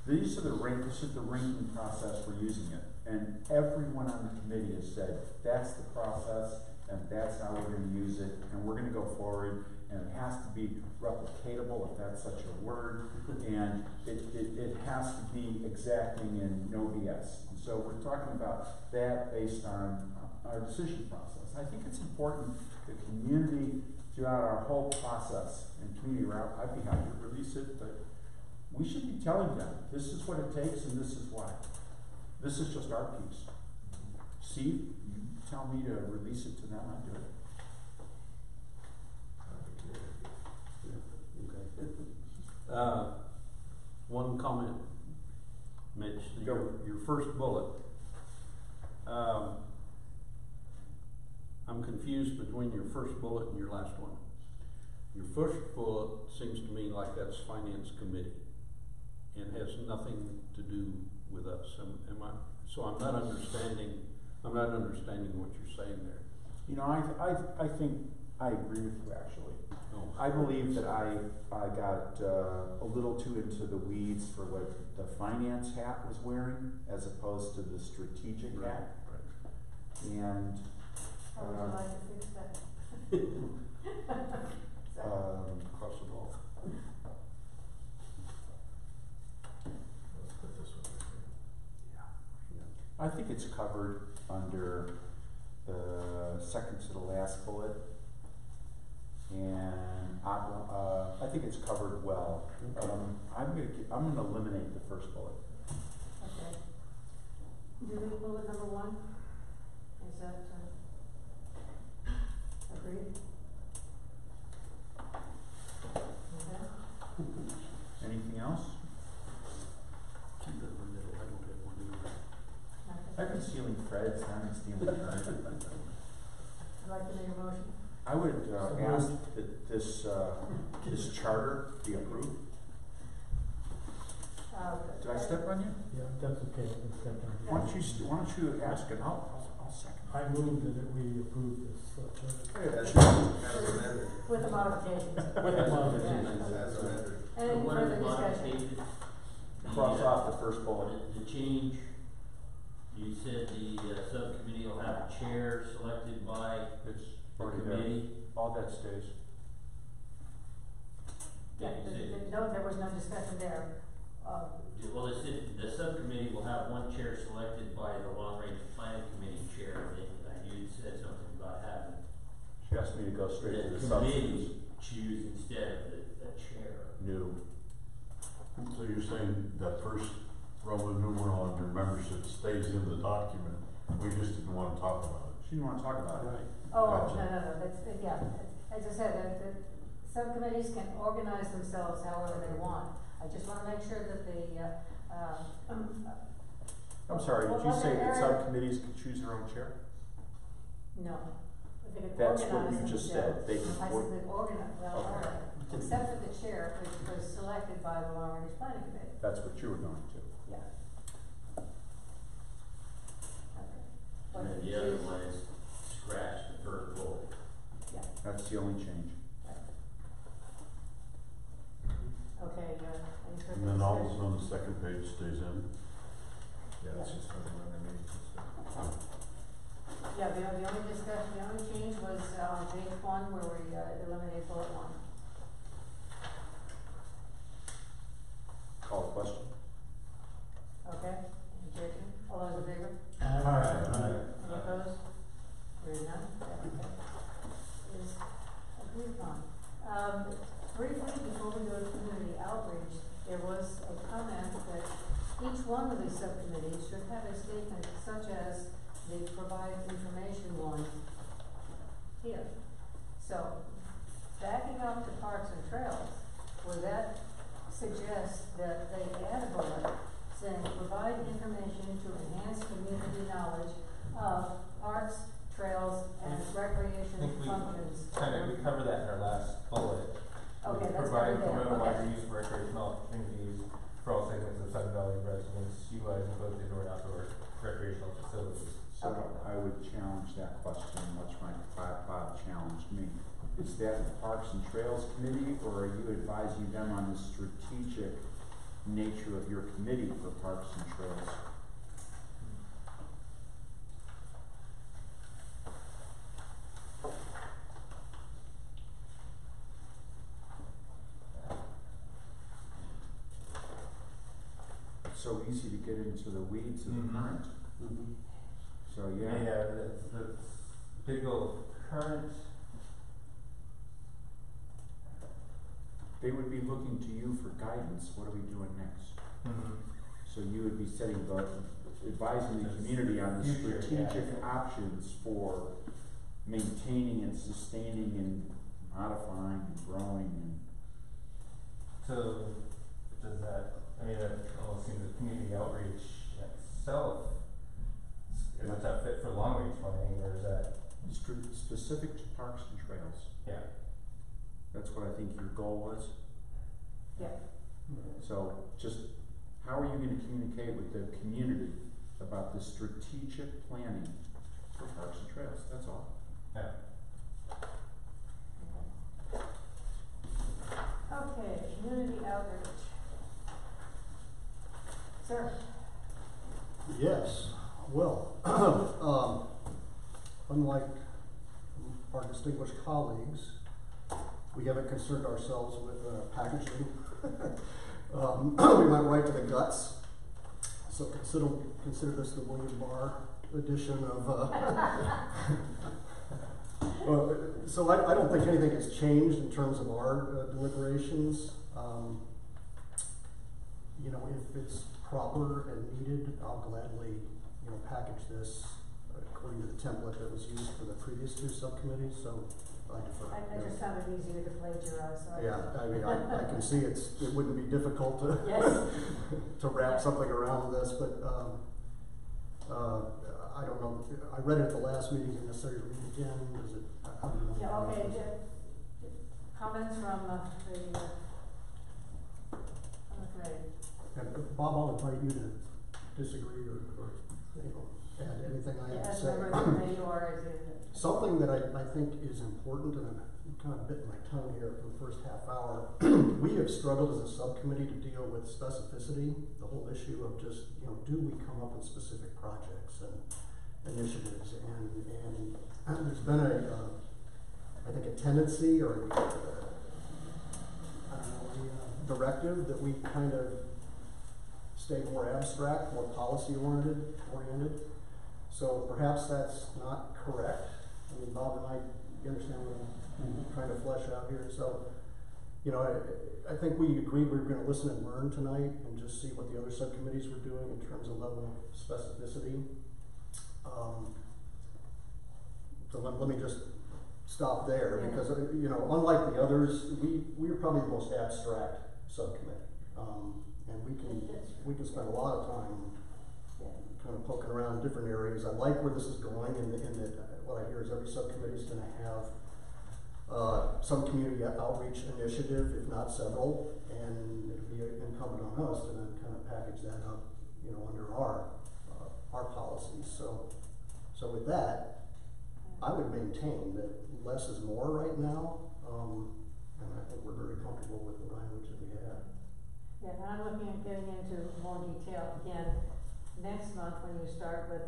this is the ranking process, we're using it. And everyone on the committee has said, that's the process, and that's how we're gonna use it, and we're gonna go forward, and it has to be replicatable, if that's such a word, and it has to be exacting and no BS. And so we're talking about that based on our decision process. I think it's important the community throughout our whole process, and community route, I'd be happy to release it, but we should be telling them, this is what it takes and this is why. This is just our piece. Steve, you tell me to release it to them, I'd do it. Okay. One comment, Mitch, your first bullet. I'm confused between your first bullet and your last one. Your first bullet seems to me like that's finance committee and has nothing to do with us. So I'm not understanding what you're saying there. You know, I think I agree with you actually. Oh. I believe that I got a little too into the weeds for what the finance hat was wearing as opposed to the strategic hat. Right. And How would you like to fix that? Cross the ball. Let's put this one right here. I think it's covered under the second to the last bullet. And I think it's covered well. I'm gonna eliminate the first bullet. Okay. Delete bullet number 1? Is that, agreed? Okay. Anything else? Keep it in the middle. I don't have one either. I've been stealing threads, now I'm stealing threads. Would you like to make a motion? I would ask that this charter be approved. Did I step on you? Yeah, that's okay, I can step on. Why don't you ask and I'll second. I move that we approve this, As amended. With the modifications. with the modifications. As amended. Any What are further the discussion? modifications? Cross off the first bullet. The change, you said the subcommittee will have a chair selected by It's the already there. committee. All that stays. Yeah, no, there was no discussion there. Well, it said the subcommittee will have one chair selected by the long-range planning committee chair, and you said something about having She asked me to go straight to the the substance. committee choose instead of the chair. No. So you're saying that first Roman numeral under membership stays in the document, we just didn't wanna talk about it? She didn't wanna talk about it. Oh, Gotcha. no, that's, yeah, as I said, the subcommittees can organize themselves however they want. I just wanna make sure that the, I'm sorry, did you what say that area- subcommittees can choose their own chair? No. They can That's what organize you just themselves. said. They can I or- said they organize, well, all Okay. right, except for the chair, which was selected by the long range planning committee. That's what you were going to. Yeah. Okay. And then the other one is scratch the first bullet. Yeah, That's the only change. okay, any further And then all discussion? on the second page stays in. Yeah, it's just something underneath. Yeah, the only discussion, the only change was on page 1 where we eliminated bullet 1. Call the question. Okay, any objection? All those in favor? Aye. Any opposed? There is none? Okay. Is agreed upon. Briefly, before we go to community outreach, there was a comment that each one of these subcommittees should have a statement such as the provide information one here. So, backing up to Parks and Trails, would that suggest that they add a bullet saying provide information to enhance community knowledge of parks, trails, and I recreation think we functions? we covered that in our last bullet. Okay, that's Provide covered there, incremental wider okay. use for recreational opportunities for all segments of Sun Valley residents utilizing both indoor and outdoor recreational facilities. So Okay. I would challenge that question, much like Bob challenged me. Is that the Parks and Trails Committee, or are you advising them on the strategic nature of your committee for Parks and Trails? It's so easy to get into the weeds of the Mhm. current. So, yeah. Yeah, that's big old current. They would be looking to you for guidance. What are we doing next? So you would be setting advising the community on the Future, strategic yeah. options for maintaining and sustaining and modifying and growing and. So, does that, I mean, that almost seems that community outreach itself, is that fit for long range planning, or is that, Specific to Parks and Trails. yeah? That's what I think your goal was. Yeah. So just, how are you gonna communicate with the community about the strategic planning for Parks and Trails? That's all. Yeah. Okay, community outreach. Sir? Yes, well, unlike our distinguished colleagues, we haven't concerned ourselves with packaging. We went right to the guts. So consider this the William Barr edition of. So I don't think anything has changed in terms of our deliberations. You know, if it's proper and needed, I'll gladly, you know, package this according to the template that was used for the previous two subcommittees, so I defer. I just found it easier to plagiarize, so. Yeah, I mean, I can see it wouldn't be difficult to, Yes. to wrap something around this, but, I don't know, I read it at the last meeting, is it necessary to read it again, is it, how do you want to? Yeah, okay, comments from the, okay. And Bob, I'll invite you to disagree or, you know, add anything I have to As say. a member of the committee or as a. Something that I think is important, and I'm kind of bitten my tongue here for the first half hour. We have struggled as a subcommittee to deal with specificity, the whole issue of just, you know, do we come up with specific projects and initiatives? And there's been I think, a tendency or I don't know, a directive that we kind of stay more abstract, more policy oriented. So perhaps that's not correct. I mean, Bob and I, you understand what I'm trying to flesh out here. So, you know, I think we agreed we were going to listen and learn tonight and just see what the other subcommittees were doing in terms of level of specificity. So let me just stop there because, you know, unlike the others, we are probably the most abstract subcommittee. And we can spend a lot of time kind of poking around in different areas. I like where this is going, and that what I hear is every subcommittee is going to have some community outreach initiative, if not several, and it'll be incumbent on us to then kind of package that up, you know, under our policies. So with that, I would maintain that less is more right now, and I think we're very comfortable with the language that we have. Yeah, and I'm looking at getting into more detail again next month when you start with,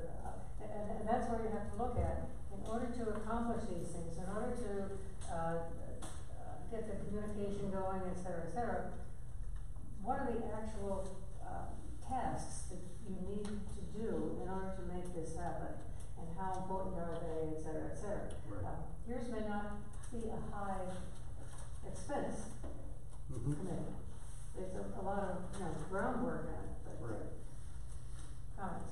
and that's where you have to look at, in order to accomplish these things, in order to get the communication going, et cetera, what are the actual tasks that you need to do in order to make this happen? And how important are they, et cetera, et cetera. Right. Yours may not be a high expense committee. There's a lot of, you know, groundwork on it, but comments?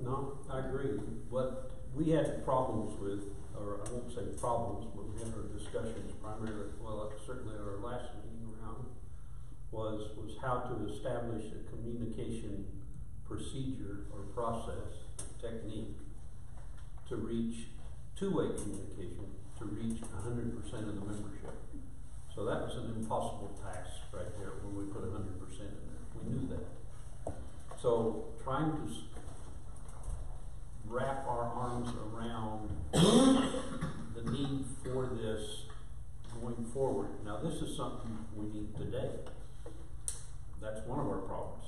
No, I agree. What we had problems with, or I won't say problems, but we had our discussions primarily, well, certainly our last meeting around, was how to establish a communication procedure or process, technique, to reach two-way communication, to reach 100% of the membership. So that was an impossible task right there when we put 100% in there. We knew that. So trying to wrap our arms around the need for this going forward. Now this is something we need today. That's one of our problems.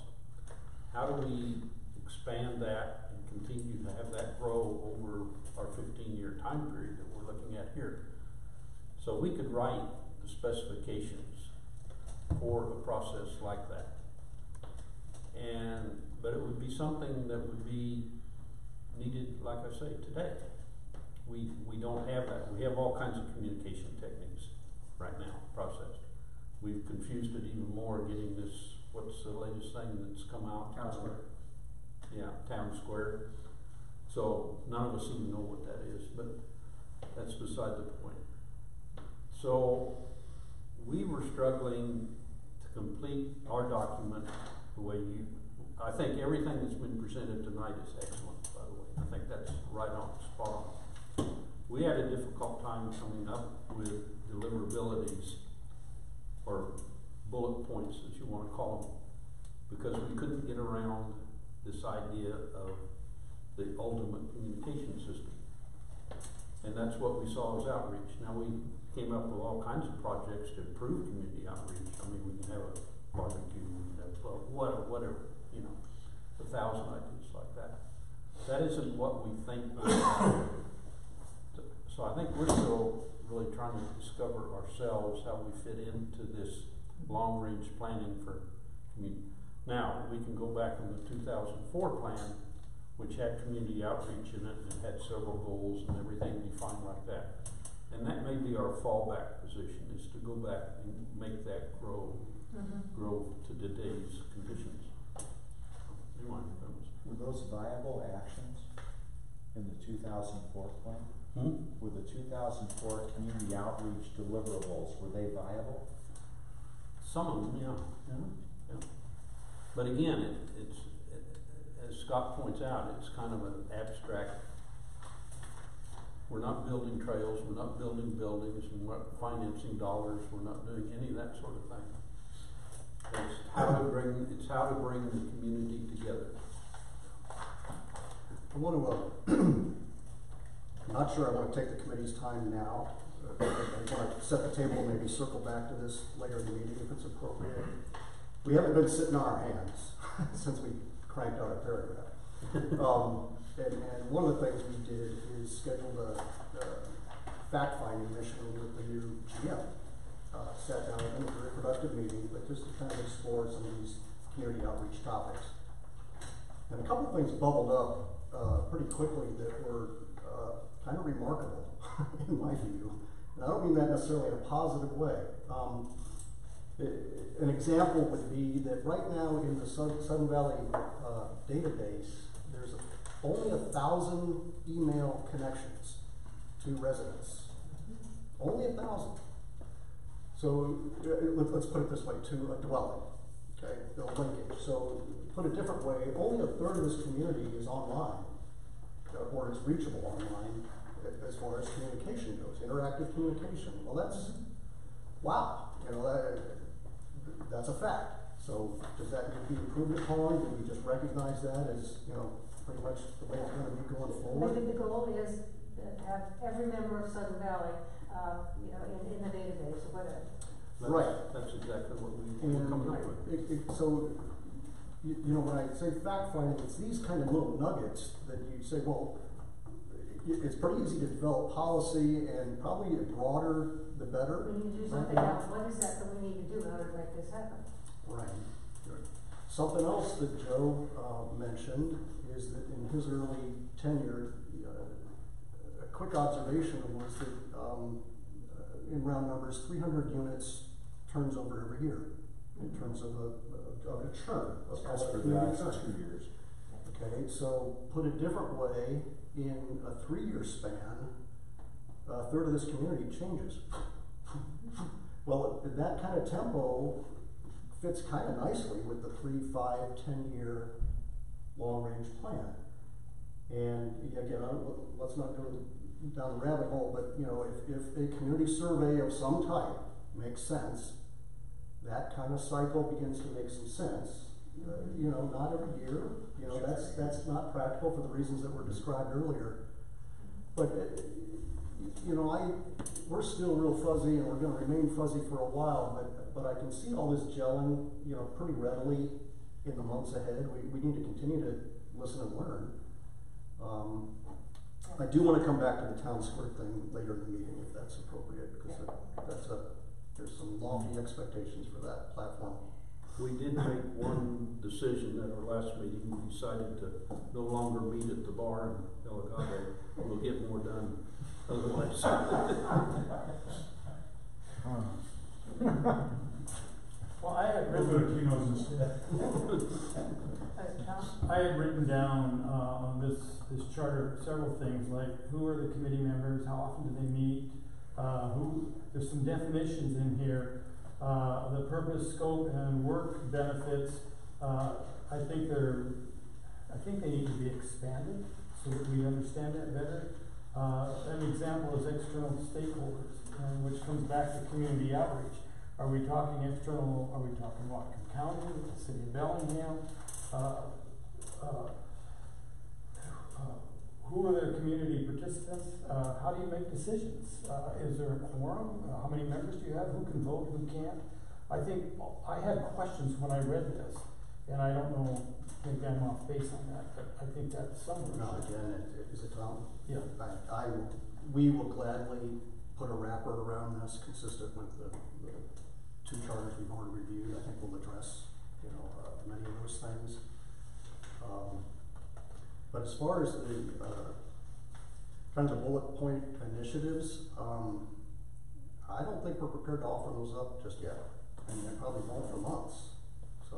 How do we expand that and continue to have that grow over our 15-year time period that we're looking at here? So we could write the specifications for a process like that. But it would be something that would be needed, like I say, today. We don't have that. We have all kinds of communication techniques right now, processed. We've confused it even more getting this, what's the latest thing that's come out? Town Square. Yeah, Town Square. So none of us even know what that is, but that's beside the point. So we were struggling to complete our document the way I think everything that's been presented tonight is excellent, by the way. I think that's right on, spot on. We had a difficult time coming up with deliverabilities, or bullet points, as you want to call them, because we couldn't get around this idea of the ultimate communication system. And that's what we saw as outreach. Now we came up with all kinds of projects to improve community outreach. I mean, we can have a barbecue, we can have whatever, you know, 1,000 ideas like that. That isn't what we think. So I think we're still really trying to discover ourselves how we fit into this long-range planning for community. Now, we can go back on the 2004 plan, which had community outreach in it and had several goals and everything defined like that. And that may be our fallback position, is to go back and make that grow to today's conditions. Anyway, Were those viable actions in the 2004 plan? Were the 2004 community outreach deliverables, were they viable? some of them, yeah. But again, it's as Scott points out, it's kind of an abstract. We're not building trails, we're not building buildings, we're not financing dollars, we're not doing any of that sort of thing. It's how to bring the community together. I want to, I'm not sure I want to take the committee's time now. I want to set the table, maybe circle back to this later in the meeting if it's appropriate. We haven't been sitting on our hands since we cranked out a paragraph. And one of the things we did is scheduled a fact-finding mission with the new GM. Sat down with them, a very productive meeting, but just to kind of explore some of these community outreach topics. And a couple of things bubbled up pretty quickly that were kind of remarkable in my view. And I don't mean that necessarily in a positive way. An example would be that right now in the Sun Valley database, there's only 1,000 email connections to residents. Only 1,000. So let's put it this way, to a dwelling, okay, a linkage. So put a different way, only 1/3 of this community is online, or is reachable online as far as communication goes, interactive communication. Well, that's, wow, you know, that's a fact. So does that need to be improved upon? Do we just recognize that as, you know, pretty much the way it's gonna be going forward? Maybe the goal is to have every member of Southern Valley, you know, in the database or whatever. Right. That's exactly what we're coming up with. So, you know, when I say fact finding, it's these kind of little nuggets that you say, well, it's pretty easy to develop policy, and probably the broader the better. We need to do something else. What is that we need to do in order to make this happen? Right. Something else that Joe mentioned is that in his early tenure, a quick observation was that in round numbers, 300 units turns over every year in terms of a churn. That's for the last 2 years. Okay, so put a different way, in a 3-year span, 1/3 of this community changes. Well, that kind of tempo fits kind of nicely with the 3, 5, 10-year long-range plan. And again, let's not go down the rabbit hole, but you know, if a community survey of some type makes sense, that kind of cycle begins to make some sense. You know, not every year. You know, that's not practical for the reasons that were described earlier. But you know, we're still real fuzzy, and we're going to remain fuzzy for a while. But I can see all this gelling, you know, pretty readily in the months ahead. We need to continue to listen and learn. I do want to come back to the town square thing later in the meeting, if that's appropriate, because there's some lofty expectations for that platform. We did make one decision at our last meeting. We decided to no longer meet at the bar in El Gato. We'll get more done otherwise. Well, I had written down on this charter several things, like who are the committee members, how often do they meet, there's some definitions in here, the purpose, scope, and work benefits. I think they need to be expanded so that we understand that better. An example is external stakeholders, which comes back to community outreach. Are we talking external? Are we talking Whatcom County, the city of Bellingham? Who are the community participants? How do you make decisions? Is there a quorum? How many members do you have? Who can vote? Who can't? I think I had questions when I read this, and I don't know, maybe I'm off base on that, but I think that's somewhere. No, again, is it Tom? Yeah. We will gladly put a wrapper around this consistent with the 2 charters we've already reviewed. I think we'll address, you know, many of those things. But as far as the kind of the bullet point initiatives, I don't think we're prepared to offer those up just yet. I mean, they probably won't for months. So,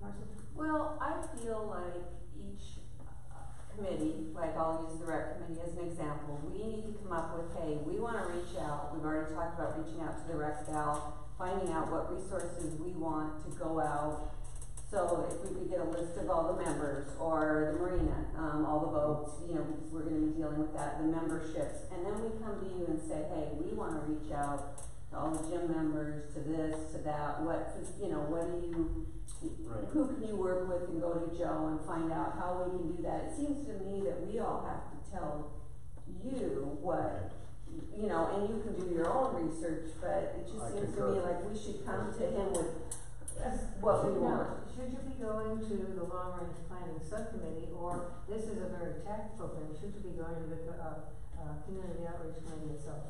Marcia? Well, I feel like each committee, like I'll use the rec committee as an example, we need to come up with, hey, we want to reach out. We've already talked about reaching out to the rec gal, finding out what resources we want to go out. So if we could get a list of all the members, or the marina, all the boats, you know, because we're going to be dealing with that, the memberships, and then we come to you and say, hey, we want to reach out to all the gym members, to this, to that. What, you know, what do you? right. Who can you work with, and go to Joe and find out how we can do that? It seems to me that we all have to tell you what, you know, and you can do your own research, but it just seems to me like we should come to him with what we want. Should you be going to the long range planning subcommittee, or this is a very tactical thing, should you be going to the community outreach committee itself?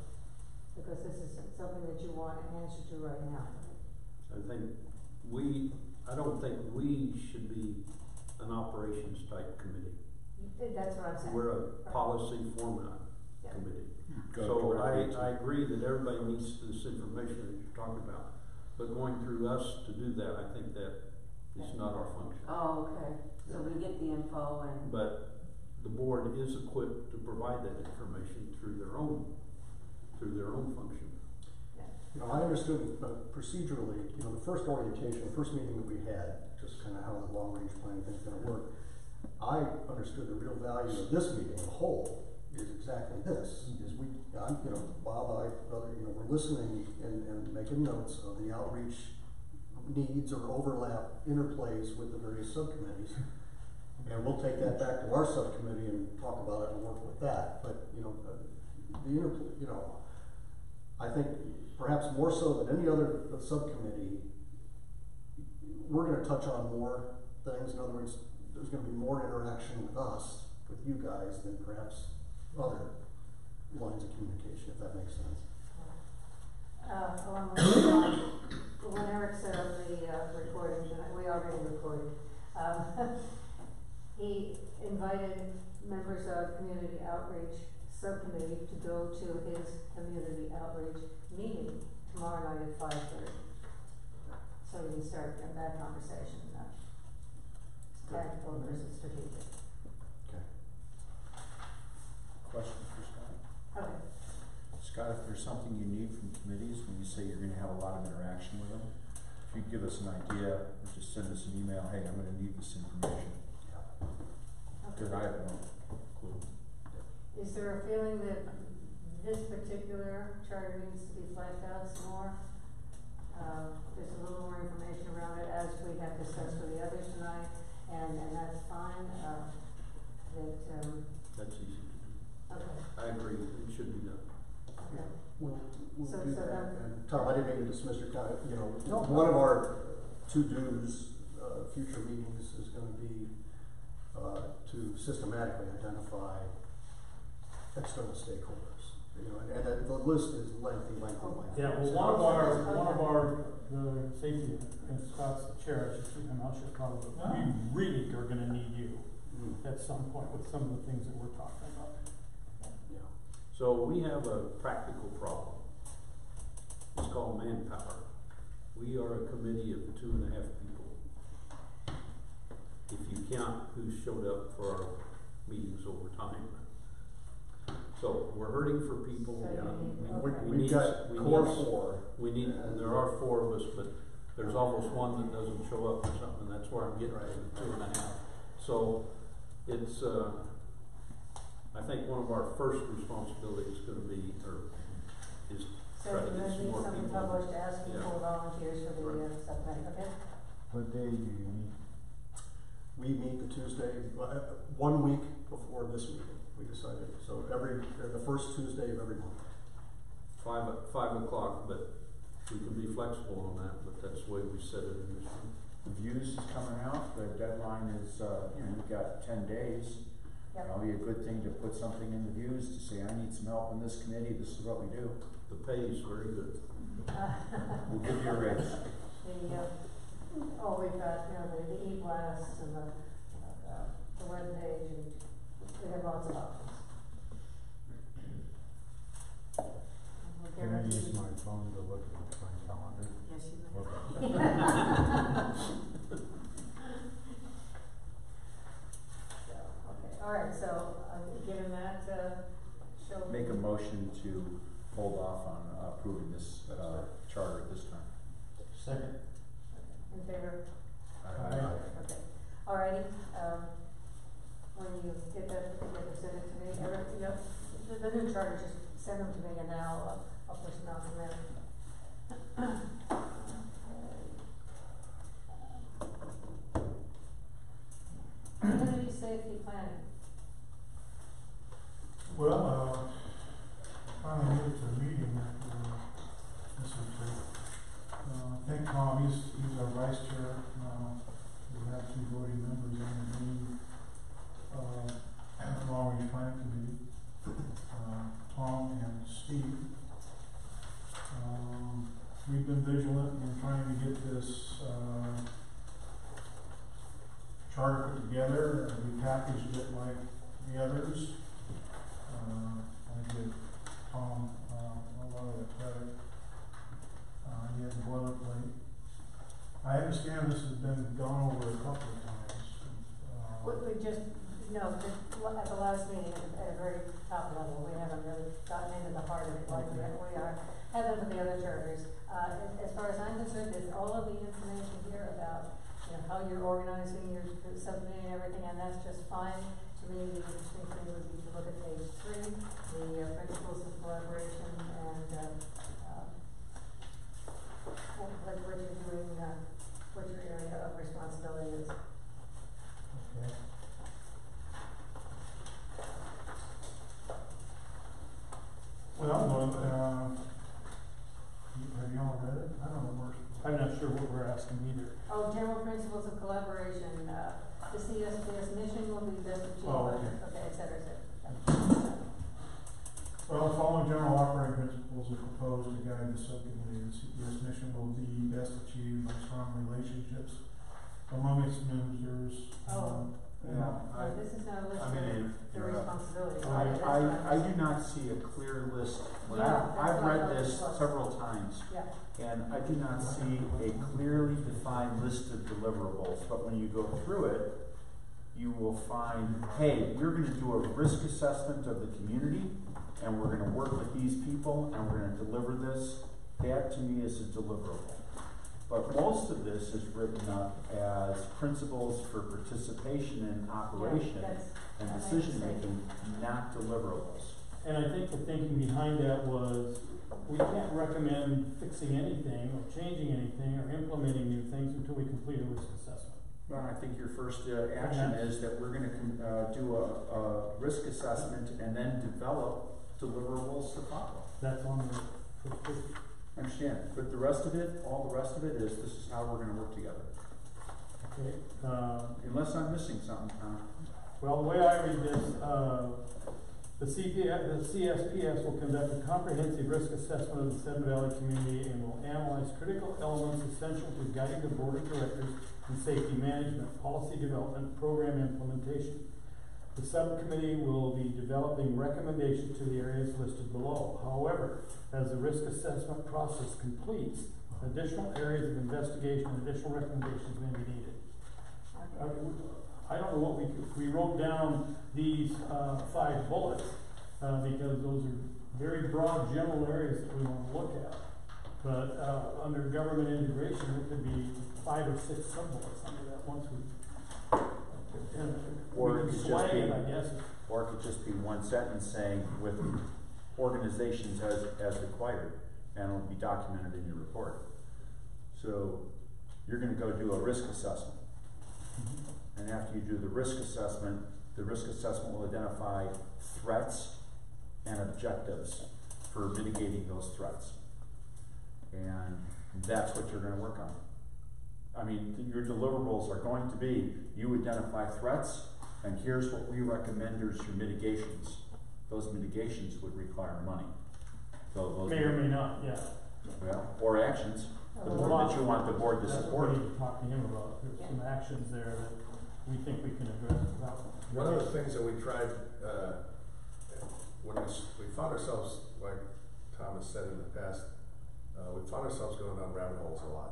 Because this is something that you want an answer to right now. I don't think we should be an operations type committee. That's what I'm saying. We're a policy format Yeah. committee. Go So directly to- I agree that everybody needs this information that you're talking about, but going through us to do that, I think that is not our function. Oh, okay, so we get the info and, But the board is equipped to provide that information through their own function. You know, I understood procedurally, you know, the first orientation, the first meeting that we had, just kind of how the long range planning thing's gonna work. I understood the real value of this meeting, the whole, is exactly this, is we, you know, Bob, brother, you know, we're listening and making notes of the outreach needs or overlap interplays with the various subcommittees. And we'll take that back to our subcommittee and talk about it and work with that, but, you know, you know, I think perhaps more so than any other subcommittee, we're gonna touch on more things. In other words, there's gonna be more interaction with us, with you guys, than perhaps other lines of communication, if that makes sense. Along with that, when Eric set up the recording, we already recorded, he invited members of community outreach subcommittee to go to his community outreach meeting tomorrow night at 5:30. So we can start that conversation, tactical versus strategic. Okay. Question for Scott? Okay. Scott, if there's something you need from committees, when you say you're gonna have a lot of interaction with them, if you give us an idea, or just send us an email, hey, I'm gonna need this information. Because I have no clue. Is there a feeling that this particular charter needs to be fleshed out some more? There's a little more information around it as we have discussed with the others tonight, and that's fine, That's easy to do. okay, I agree, it should be done. okay. We'll So- do so that. then- And Tom, I didn't mean to dismiss your comment, you know, No. one of our to-dos, future meetings is gonna be, to systematically identify external stakeholders. You know, and the list is lengthy. yeah, well, one of our, the safety, and Scott's the chair, I should keep my mouth shut probably, we really are gonna need you at some point with some of the things that we're talking about. Yeah. So we have a practical problem. It's called manpower. We are a committee of 2.5 people. If you count who showed up for our meetings over time. So we're hurting for people. So you need- We okay. We've need- got we core need- four. We need, and there are 4 of us, but there's almost one that doesn't show up or something, that's where I'm getting to the 2.5. So it's, I think one of our first responsibilities is gonna be, is So try to you're get gonna some need more something people. published asking Yeah. for volunteers for the Right. subcommittee, okay? What day do you meet? We meet the Tuesday, 1 week before this meeting, we decided, so the first Tuesday of every month. 5 o'clock, but we can be flexible on that, but that's the way we set it initially. The views is coming out, the deadline is, you know, you've got 10 days. Yep. Probably a good thing to put something in the views to say, I need some help in this committee, this is what we do. The pay is very good. We'll give you a raise. We've got, you know, the e-blasts and the webpage, and we have lots of options. We'll Can I use guarantee- my phone to look at my calendar? Yes, you may. Okay. So, okay, all right, so, given that, show. Make a motion to hold off on approving this, charter at this time. Second. In favor? Aye. Okay, alrighty, when you get that put together, send it to me, or, you know, the new charter, just send them to me and then I'll push them out from there. Community safety planning. Well, finally made it to a meeting, this week. Thank Tom, he's our vice chair, we have 2 voting members on the main, long range planning committee. we've been vigilant in trying to get this, charter put together, and we packaged it like the others. I give Tom, a lot of the credit. He has a boilerplate. I understand this has been gone over a couple of times. We just, no, just at the last meeting, at a very top level, we haven't really gotten into the heart of it like we haven't with the other charters. As far as I'm concerned, is all of the information here about, you know, how you're organizing your subcommittee and everything, and that's just fine. To me, the interesting thing would be to look at page 3, the principles of collaboration and what you're doing, what your area of responsibility is. Okay. Well, have y'all read it? I don't know I'm not sure what we're asking either. Oh, general principles of collaboration, the CSPS mission will be best achieved. Oh, okay. Okay, et cetera, et cetera. Well, the following general operating principles are proposed to guide the subcommittee. The CPS mission will be best achieved by strong relationships among its members. This is not a list of the responsibilities. I do not see a clear list. I've read this several times. Yeah. And I do not see a clearly defined list of deliverables, but when you go through it, you will find, hey, you're gonna do a risk assessment of the community, and we're gonna work with these people, and we're gonna deliver this. That to me is a deliverable. But most of this is written up as principles for participation in operation and decision making, not deliverables. And I think the thinking behind that was, we can't recommend fixing anything or changing anything or implementing new things until we complete a risk assessment. Well, I think your first action is that we're gonna do a risk assessment and then develop deliverables to follow. That's on the first page. I understand, but the rest of it, all the rest of it is, this is how we're gonna work together. Okay. Unless I'm missing something, Well, the way I read this, the CSPS will conduct a comprehensive risk assessment of the Seven Valley community and will analyze critical elements essential to guiding the board of directors in safety management, policy development, program implementation. The subcommittee will be developing recommendations to the areas listed below. However, as the risk assessment process completes, additional areas of investigation and additional recommendations may be needed. I don't know what we wrote down these 5 bullets because those are very broad general areas that we want to look at. But under government integration, it could be 5 or 6 sub-bullets under that once we or can it could sway just be, it, I guess. or it could just be one sentence saying with organizations as required, and it'll be documented in your report. So you're going to go do a risk assessment. And after you do the risk assessment will identify threats and objectives for mitigating those threats. And that's what you're going to work on. I mean, your deliverables are going to be, you identify threats, and here's what we recommend as your mitigations. Those mitigations would require money. So those may or may not, yeah. Well, or actions that you want the board to support. That's what we need to talk to him about. There's some actions there that we think we can address without. One of the things that we tried, when we found ourselves, like Thomas said in the past, we found ourselves going down rabbit holes a lot.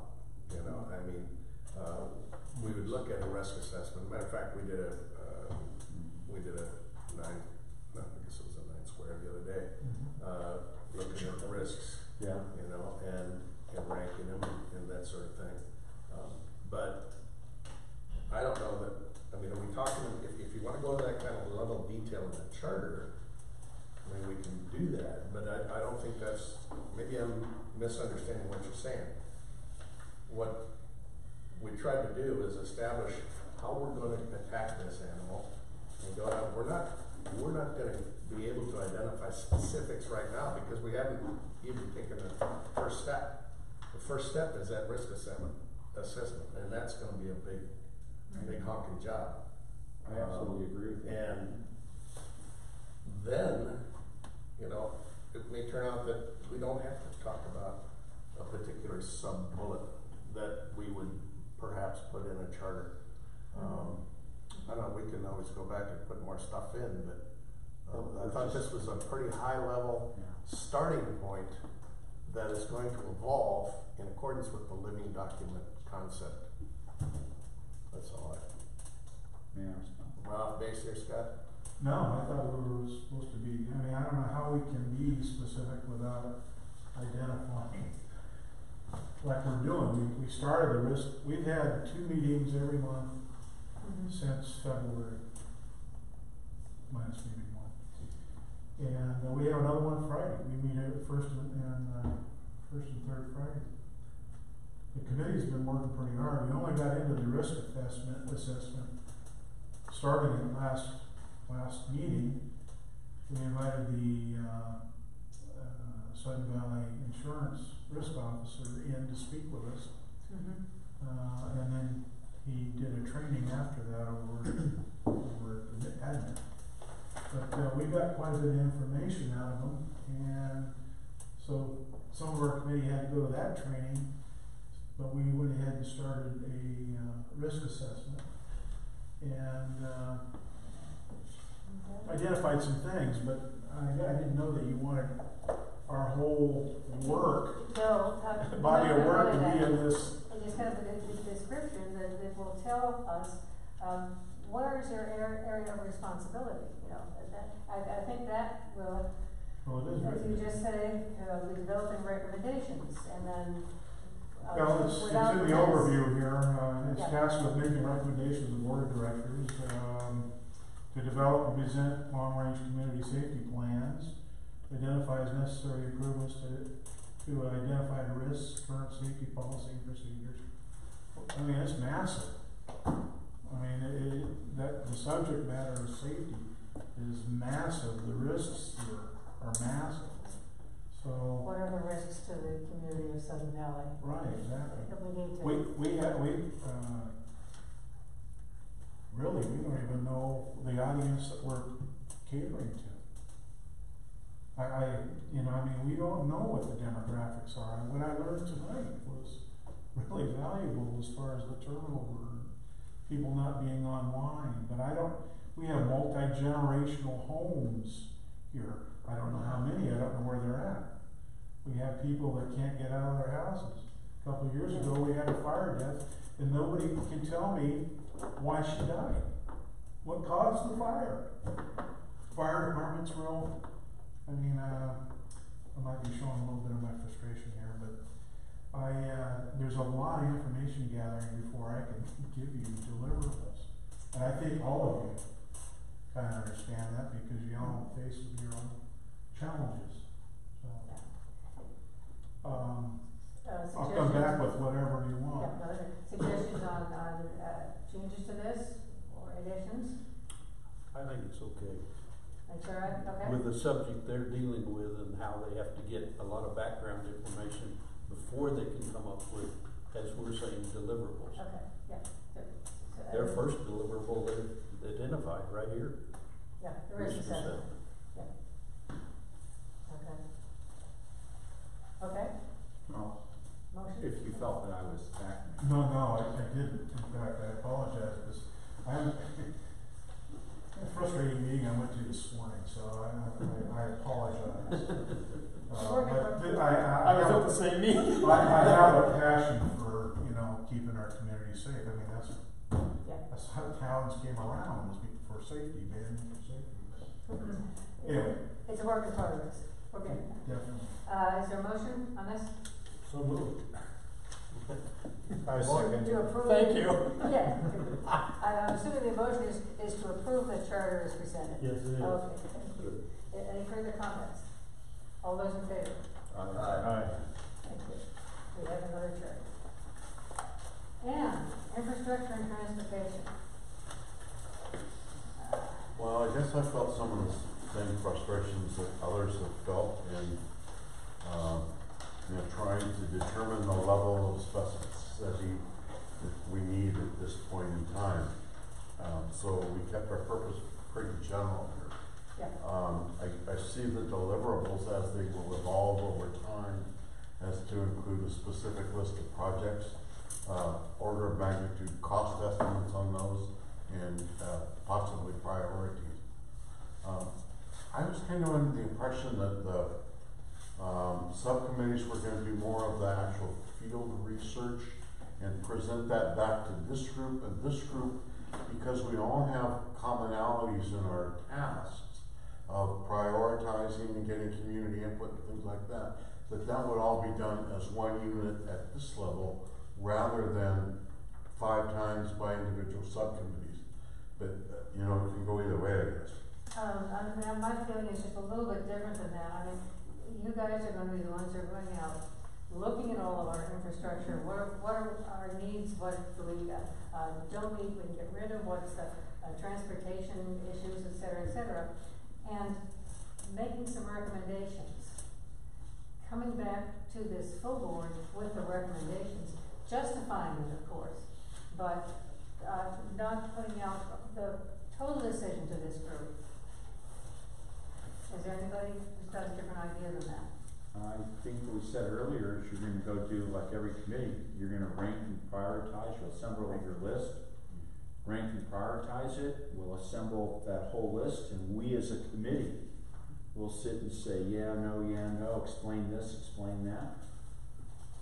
You know, I mean, we would look at a risk assessment. Matter of fact, we did a 9, I guess it was a 9 square the other day, looking at the risks, you know, and ranking them and that sort of thing. But I don't know that, I mean, are we talking, if you want to go to that kind of level of detail in the charter, I mean, we can do that, but I don't think that's, maybe I'm misunderstanding what you're saying. What we tried to do is establish how we're going to attack this animal and go out. We're not going to be able to identify specifics right now because we haven't even taken the first step. The first step is that risk assessment, and that's going to be a big honking job. I absolutely agree with you. And then, you know, it may turn out that we don't have to talk about a particular particular sub-bullet that we would perhaps put in a charter. I don't know, we can always go back and put more stuff in, but I thought this was a pretty high level starting point that is going to evolve in accordance with the living document concept. That's all I. Yeah. Well, base here, Scott? No, I thought we were supposed to be, I mean, I don't know how we can be specific without identifying, like we're doing. We started the risk, we've had 2 meetings every month since February, minus maybe 1. And we have another one Friday. We meet every first and third Friday. The committee's been working pretty hard. We only got into the risk assessment starting at last meeting. We invited the Sudden Valley Insurance Risk Officer in to speak with us. And then he did a training after that over at the admin. But we got quite a bit of information out of them, and so some of our committee had to go to that training, but we went ahead and started a risk assessment and identified some things, but I didn't know that you wanted our whole work, body of work to be in this. I just have a description that will tell us where is your area of responsibility. You know, I think that will, as you just say, be developing recommendations, and then. Well, it's in the overview here. It's tasked with making recommendations to the board of directors to develop and present long-range community safety plans, identify as necessary improvements to identify risks, current safety policy and procedures. I mean, it's massive. I mean, that the subject matter of safety is massive. The risks are massive. So what are the risks to the community of Sudden Valley? Right, exactly. That we need to. Really, we don't even know the audience that we're catering to. We don't know what the demographics are. And what I learned tonight was really valuable as far as the turnover, people not being online. But we have multi-generational homes here. I don't know how many, I don't know where they're at. We have people that can't get out of their houses. A couple of years ago, we had a fire death, and nobody can tell me why she died. What caused the fire? Fire department's real, I might be showing a little bit of my frustration here, but there's a lot of information gathering before I can give you deliverables. And I think all of you kind of understand that because you all face your own challenges. So, I'll come back with whatever you want. Yeah, suggestions on changes to this or additions? I think it's okay. That's all right, okay. With the subject they're dealing with and how they have to get a lot of background information before they can come up with, as we're saying, deliverables. Okay, yeah. So, Their first deliverable they identified right here. Yeah, the risk assessment. Yeah. Okay. Okay. Well, Motion? if you felt that I was acting. No, I didn't. In fact, I apologize because a frustrating meeting I went to this morning, so I apologize. I was at the same meeting. I have a passion for keeping our community safe. I mean that's how towns came around, was for safety, man, for safety. Anyway, It's a work in progress. Okay. definitely. Is there a motion on this? So moved. I second. To approve? Thank you. Yeah. I'm assuming the motion is to approve the charter as presented. Yes, it is. Okay, thank you. Any further comments? All those in favor? Aye. Thank you. We have another charter. And infrastructure and transportation. Well, I guess I felt some of the same frustrations that others have felt in, trying to determine the level of specificity that we need at this point in time. So we kept our purpose pretty general here. Yeah. I see the deliverables as they will evolve over time as to include a specific list of projects, order of magnitude cost estimates on those, and possibly priorities. I was kind of under the impression that the subcommittees were going to do more of the actual field research and present that back to this group and this group, because we all have commonalities in our tasks of prioritizing and getting community input and things like that, that would all be done as one unit at this level rather than 5 times by individual subcommittees. But, you know, it can go either way, I guess. My feeling is just a little bit different than that. I mean, you guys are gonna be the ones that are going out, looking at all of our infrastructure, what are our needs, what do we, don't need, we can get rid of, what's the, transportation issues, et cetera, and making some recommendations. Coming back to this full board with the recommendations, justifying it, of course, but, not putting out the total decision to this group. Is there anybody who's got a different idea than that? I think what we said earlier is you're gonna go do like every committee, you're gonna rank and prioritize, you'll assemble your list, rank and prioritize it, we'll assemble that whole list, and we as a committee will sit and say, yeah, no, explain this, explain that.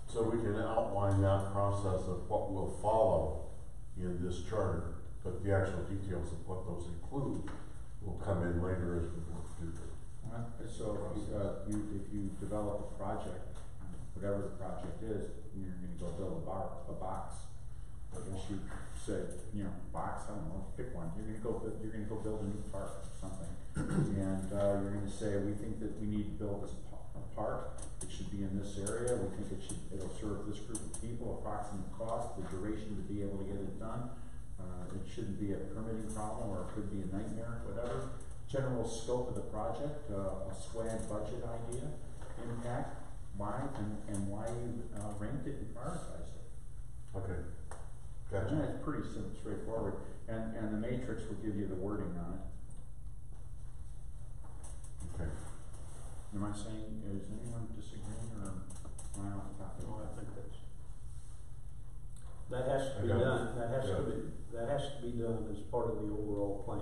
So we can outline that process of what we'll follow in this charter, but the actual details of what those include will come in later as we work through it. So if you develop a project, whatever the project is, you're gonna go build a box. I guess you say, you know, box, I don't know, pick one. You're gonna go build a new park or something. And you're gonna say, we think that we need to build this a park. It should be in this area. We think it'll serve this group of people, approximate cost, the duration to be able to get it done. It shouldn't be a permitting problem, or it could be a nightmare, whatever. General scope of the project, a swag budget idea, impact, why, and why you ranked it and prioritized it. Okay, gotcha. And it's pretty simple, straightforward, and the matrix will give you the wording on it. Okay. Am I saying, is anyone disagreeing, or am I off topic? No, I think that has to be done, that has to be done as part of the overall plan.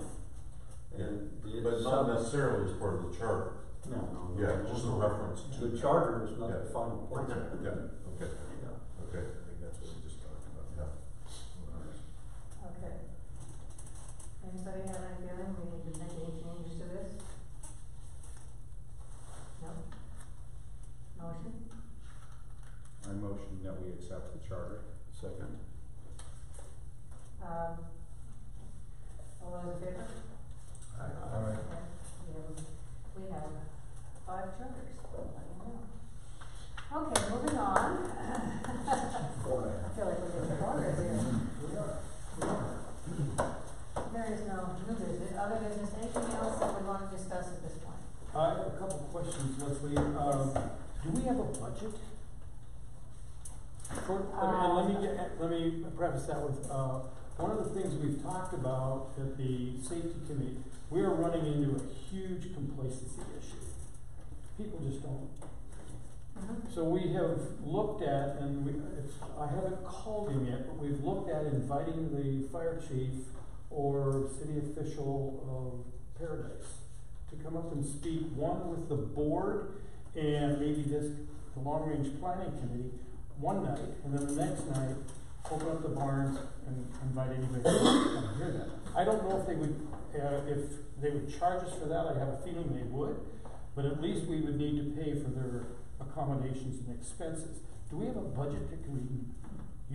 And but not necessarily as part of the charter. No. Yeah, just a reference to the charter is not the final plan. Yeah, okay. Yeah. Okay. I think that's what we just talked about. Yeah. Okay. Anybody have any feeling we need to make any changes to this? No? Motion? I motion that we accept the charter. Second. All those in favor? Alright. We have 5 charters, let me know. Okay, moving on. I feel like we're getting progress here. There is no new business, other business, anything else that we want to discuss at this point? I have a couple questions, Leslie. Do we have a budget? And let me preface that with, one of the things we've talked about at the safety committee, we are running into a huge complacency issue. People just don't. So we have looked at, and I haven't called him yet, but we've looked at inviting the fire chief or city official of Paradise to come up and speak, one with the board and maybe the long range planning committee one night, and then the next night open up the barns and invite anybody to come hear that. I don't know if they would charge us for that. I have a feeling they would, but at least we would need to pay for their accommodations and expenses. Do we have a budget that can we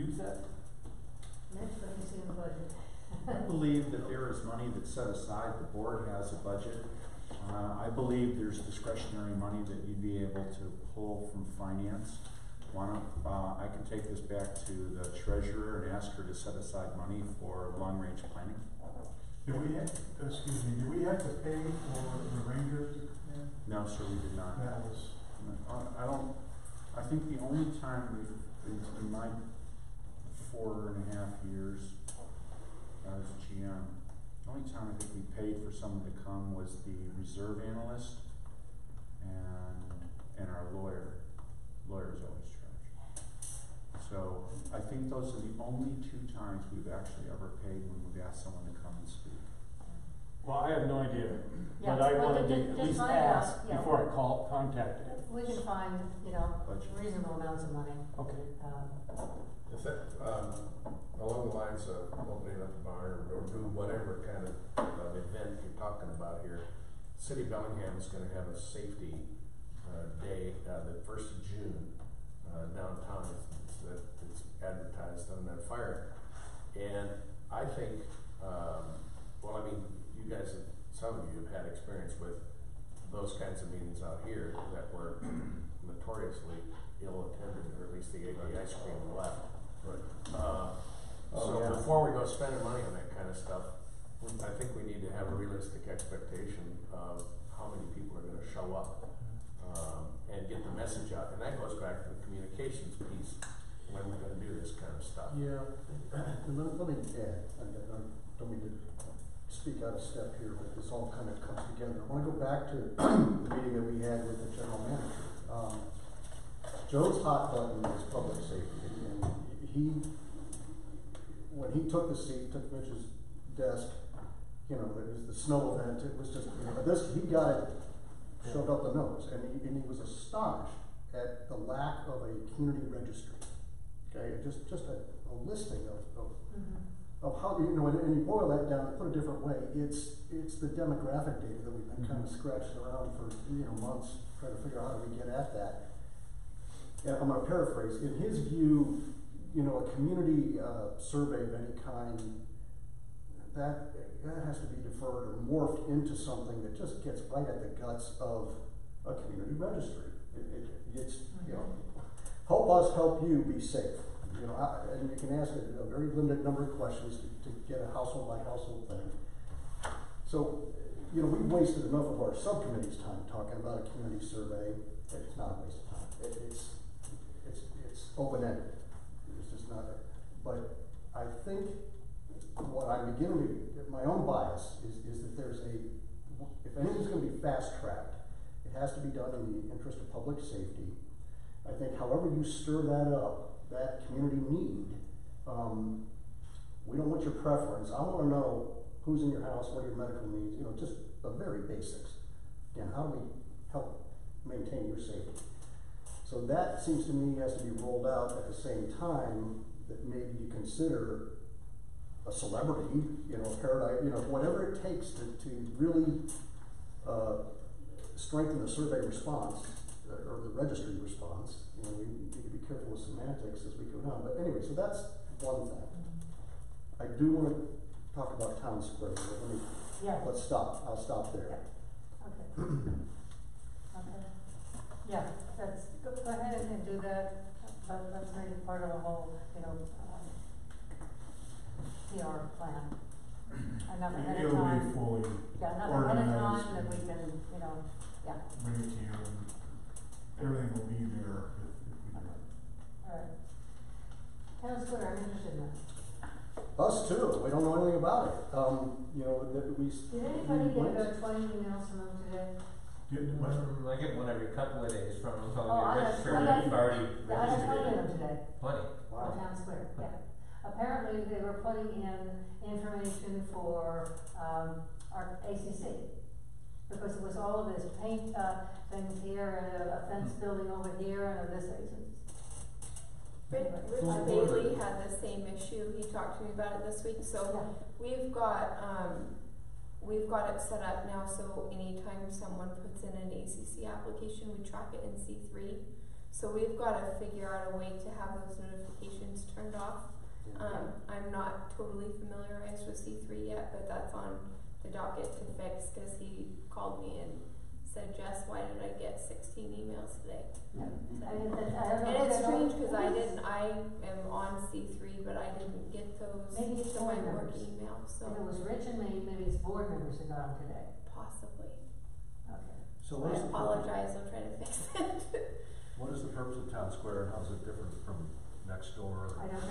use that? Mitch, let me see the budget. I believe that there is money that's set aside, the board has a budget. I believe there's discretionary money that you'd be able to pull from finance. Why don't, I can take this back to the treasurer and ask her to set aside money for long-range planning. Do we have to pay for the ranger to come in? No, sir, we did not. That was. I think the only time in my 4.5 years as GM, the only time I think we paid for someone to come was the reserve analyst and our lawyer lawyers always charge. So I think those are the only 2 times we've actually ever paid when we've asked someone to come and speak. Well, I have no idea, Yeah, but I well, wanted to just at least find out, ask yeah. before I contacted it. We can find, reasonable amounts of money. Okay. Is that, along the lines of opening up a barn or do whatever kind of event you're talking about here, City of Bellingham is gonna have a safety, day, the 1st of June, downtown. It's advertised on that fire. And I think, well, I mean, you guys, some of you have had experience with those kinds of meetings out here that were notoriously ill-attended, or at least the ice cream left. Right. So yeah. before we go spending money on that kind of stuff, I think we need to have a realistic expectation of how many people are gonna show up, and get the message out. And that goes back to the communications piece, when we're gonna do this kind of stuff. Yeah, and let me add, I don't mean to speak out of step here, but this all kind of comes together. I wanna go back to the meeting that we had with the general manager. Joe's hot button is public safety, and when he took the seat, took Mitch's desk, it was the snow event, it was just, he got it shoved up the nose, and he was astonished at the lack of a community registry. Okay, just a listing of how, and you boil that down, put it a different way, it's the demographic data that we've been kind of scratching around for months, trying to figure out how do we get at that. And I'm gonna paraphrase, in his view, a community survey of any kind, that has to be deferred or morphed into something that just gets right at the guts of a community registry. It's help us help you be safe. And you can ask a very limited number of questions to get a household by household thing. So, we've wasted enough of our subcommittee's time talking about a community survey. It's not a waste of time. It's open-ended. It's just not it. But I think what I'm beginning to, my own bias is that if anything's gonna be fast-tracked, it has to be done in the interest of public safety. I think however you stir that up, that community need, we don't want your preference. I wanna know who's in your house, what are your medical needs, just the very basics. Again, how do we help maintain your safety? So that seems to me has to be rolled out at the same time that maybe you consider a celebrity, paradise, whatever it takes to really strengthen the survey response or the registry response. We need to be careful with semantics as we go down. But anyway, so that's one thing. I do want to talk about Town Square. Let's stop. I'll stop there. Yeah. Okay. Okay. Yeah, go ahead and do that, but let's make it part of a whole, PR plan. Enough ahead of time. It'll be fully Yeah, enough ahead of organized time that we and can, yeah. bring it to you, and everything will be there if we do it. Alright. Town Square, I'm interested in that. Us too. We don't know anything about it. That we. Did anybody get about 20 emails from them today? I get one every couple of days from them telling Oh, me to register, and you've already I got 20 of registered them it. today. Plenty. For Town Square, yeah. Apparently, they were putting in information for, our ACC. Because it was all of this paint, things here, and a fence building over here, and this, Rich Bailey had the same issue. He talked to me about it this week. So we've got it set up now. So anytime someone puts in an ACC application, we track it in C3. So we've got to figure out a way to have those notifications turned off. I'm not totally familiarized with C3 yet, but that's on the docket to fix because he called me and said, Jess, why did I get 16 emails today? Yeah. And it's strange because I am on C3, but I didn't get those maybe it's to my board work members. email. So If it was Rich and maybe it's board members who got them today. possibly. Okay. So I apologize, I'll try to fix it. what is the purpose of Town Square, and how is it different from next door? I don't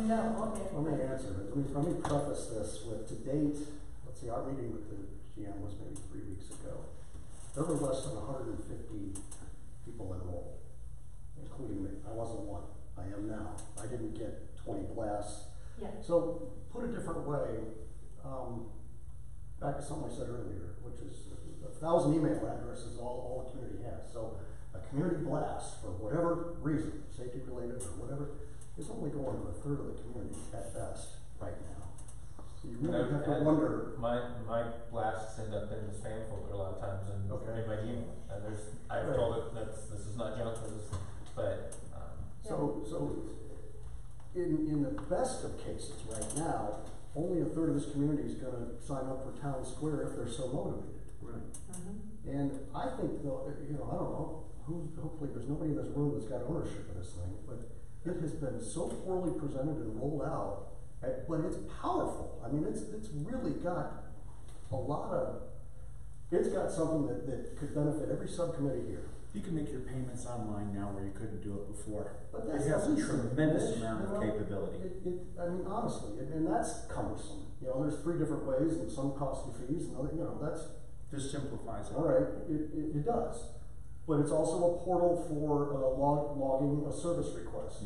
know. Okay. Let me answer it. Let me preface this with, to date, let's see, our meeting with the GM was maybe 3 weeks ago. There were less than 150 people enrolled. including me. I wasn't one. I am now. I didn't get 20 blasts. Yeah. So, put a different way, back to something I said earlier, which is 1,000 email addresses all the community has. So, a community blast, for whatever reason, safety related or whatever, is only going to a third of the community at best right now. So you really have to wonder. My blasts end up in the spam folder a lot of times in my email. And I've told it this is not junk, but So in the best of cases right now, only a third of this community is going to sign up for Town Square if they're so motivated. Right. Mm-hmm. And I think, though, I don't know, hopefully there's nobody in this room that's got ownership of this thing, but it has been so poorly presented and rolled out, but it's powerful. I mean, it's really got a lot of, it's got something that could benefit every subcommittee here. You can make your payments online now where you couldn't do it before. But that's It has a easy. tremendous amount of capability. I mean, honestly, and that's cumbersome. There's 3 different ways, and some cost you fees, and other, that's, This simplifies it. all right, it does. But it's also a portal for logging a service request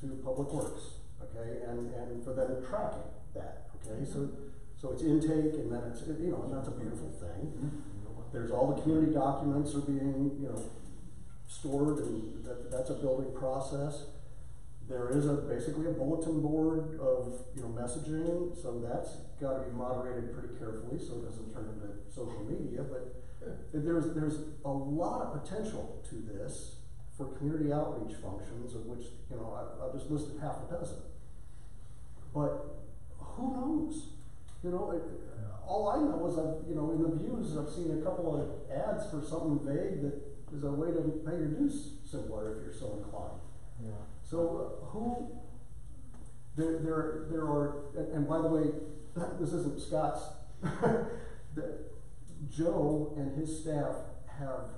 to Public Works, okay, and for them tracking that, okay. So it's intake, and then it's and that's a beautiful thing. There's all the community documents are being stored, and that's a building process. There is basically a bulletin board of messaging, so that's got to be moderated pretty carefully so it doesn't turn into social media. But there's a lot of potential to this for community outreach functions, of which I've just listed half a dozen. But who knows? All I know is in the views I've seen a couple of ads for something vague that is a way to pay your dues simpler if you're so inclined. Yeah. So there are, and by the way, this isn't Scott's. Joe and his staff have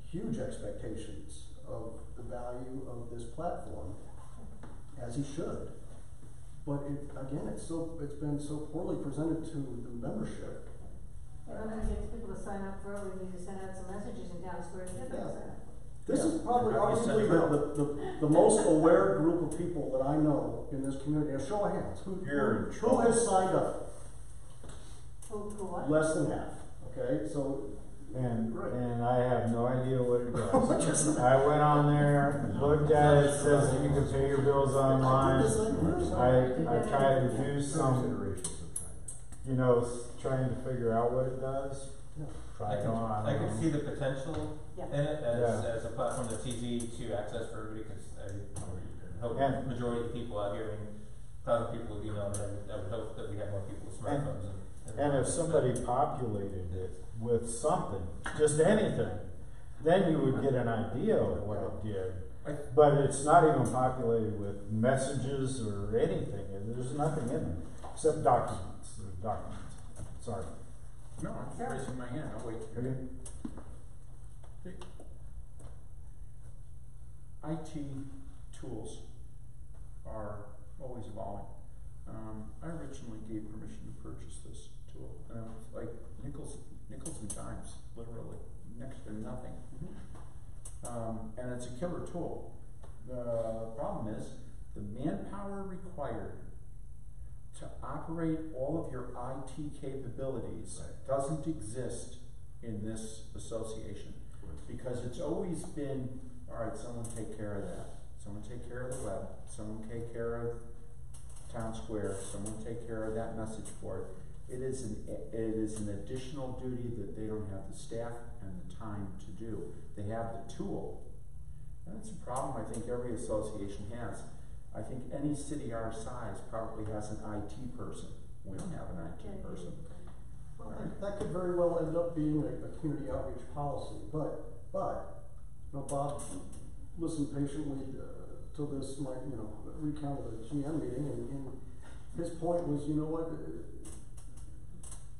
huge expectations of the value of this platform, as he should. But it's been so poorly presented to the membership. In order to get people to sign up for it, we need to send out some messages in Town Square to get them to sign up. This is probably arguably the most aware group of people that I know in this community. A show of hands. Who has signed up? Who what? Less than half. Okay, so. And I have no idea what it does. I went on there, looked at it, says that you can pay your bills online. I tried to do some, trying to figure out what it does. I can see the potential in it as a platform that's easy to access for everybody, because I hope the majority of the people out here, 1,000 people would be known, I would hope that we have more people with smartphones. And if somebody populated it with something, just anything, then you would get an idea of what it did. But it's not even populated with messages or anything. There's nothing in there except documents. There's documents. Sorry. No, I'm raising my hand. I'll wait. Okay. IT tools are always evolving. I originally gave permission to purchase this tool, and it was like nickels and dimes, literally, next to nothing. And it's a killer tool. The problem is the manpower required to operate all of your IT capabilities doesn't exist in this association, because it's always been, all right, someone take care of that, someone take care of the web, someone take care of Town Square, someone take care of that message board. It is an additional duty that they don't have the staff and the time to do. They have the tool. And that's a problem I think every association has. I think any city our size probably has an IT person. We don't have an IT person. Well, that could very well end up being a community outreach policy, but Bob listened patiently to this, recount of the GM meeting, and his point was,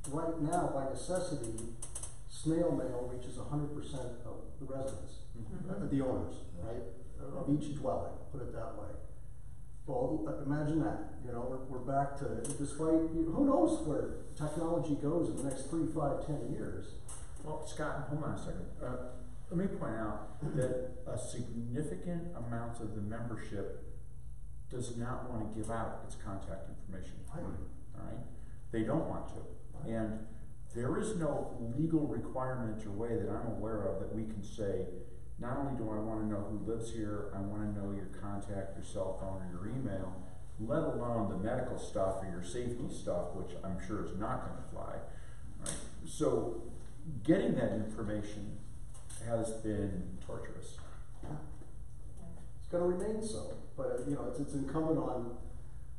right now, by necessity, snail mail reaches 100% of the residents, the owners, right, of each dwelling, put it that way. Well, imagine that, we're back to, despite, who knows where technology goes in the next 3, 5, 10 years. Well, Scott, hold on a second. Let me point out that a significant amount of the membership does not want to give out its contact information. All right? They don't want to. And there is no legal requirement or way that I'm aware of that we can say, not only do I want to know who lives here, I want to know your contact, your cell phone, or your email, let alone the medical stuff or your safety stuff, which I'm sure is not going to fly. Right? So getting that information has been torturous. It's gonna remain so, but you know, it's incumbent on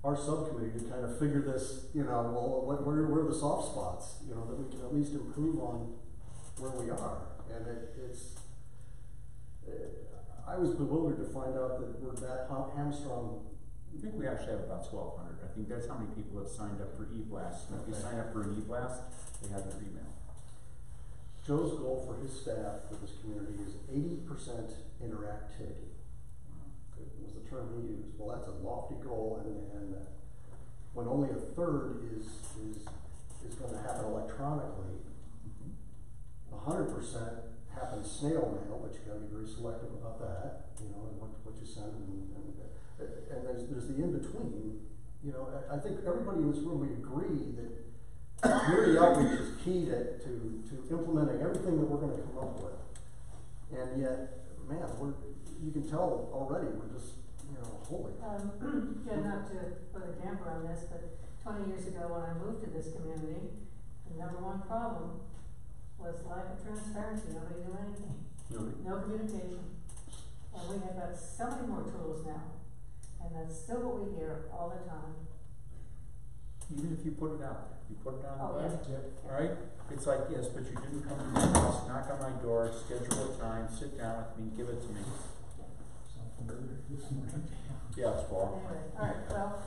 our subcommittee to kind of figure this, you know, well, where are the soft spots, you know, that we can at least improve on where we are. And I was bewildered to find out that we're that hamstrung. I think we actually have about 1,200. I think that's how many people have signed up for e-blast. And if you sign up for an e-blast, they have your email. Joe's goal for his staff, for this community, is 80% interactivity. Good, was the term he used. Well, that's a lofty goal, and when only a third is going to happen electronically, 100% happens snail mail, but you got to be very selective about that, you know, and what you send, and there's the in between. You know, I think everybody in this room, we agree that community outreach is key to implementing everything that we're going to come up with. And yet, man, you can tell already we're just, you know, holy. Yeah, not to put a damper on this, but 20 years ago when I moved to this community, the number one problem was lack of transparency. Nobody knew anything. No communication. And we have got so many more tools now. And that's still what we hear all the time. Even if you put it out there. You put it on the Oh, web. yeah. All right? It's like, yes, but you didn't come to my house, knock on my door, schedule a time, sit down with me, give it to me. Yeah, it's Paul. Anyway, all right, well,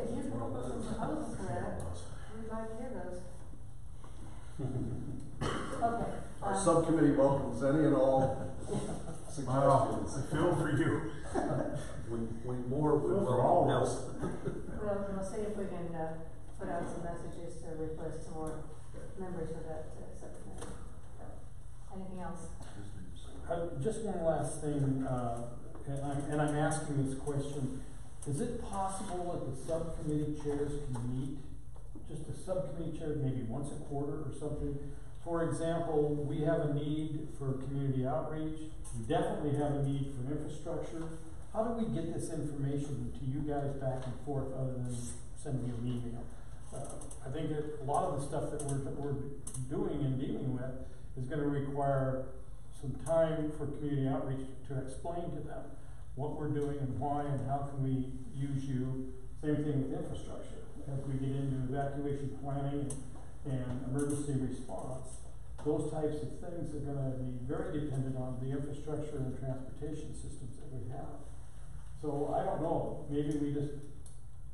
if you come up with some proposals for that, we'd like to hear those. Okay. Our subcommittee welcomes any and all suggestions. I feel for you. We more would For all welcome of us. help. We'll see if we can put out some messages to request some more members of that subcommittee. Anything else? Just one last thing, and I'm asking this question. Is it possible that the subcommittee chairs can meet, just a subcommittee chair, maybe once a quarter or something? For example, we have a need for community outreach. We definitely have a need for infrastructure. How do we get this information to you guys back and forth other than sending you an email? I think that a lot of the stuff that we're doing and dealing with is going to require some time for community outreach to explain to them what we're doing and why and how can we use you. Same thing with infrastructure. As we get into evacuation planning and emergency response, those types of things are going to be very dependent on the infrastructure and transportation systems that we have. So I don't know, maybe we just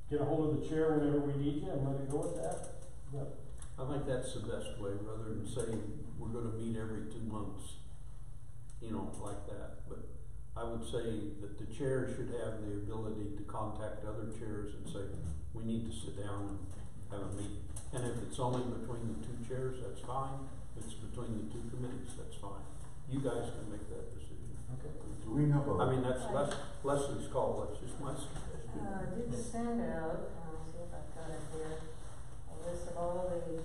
get a hold of the chair whenever we need you and let it go at that. But I think that's the best way, rather than saying we're gonna meet every 2 months, you know, like that. But I would say that the chair should have the ability to contact other chairs and say, we need to sit down and have a meeting. And if it's only between the 2 chairs, that's fine. If it's between the 2 committees, that's fine. You guys can make that decision. okay. Do we have a? I mean, that's Leslie's call, that's just my suggestion. Did send out, I'll see if I've got it here, a list of all the.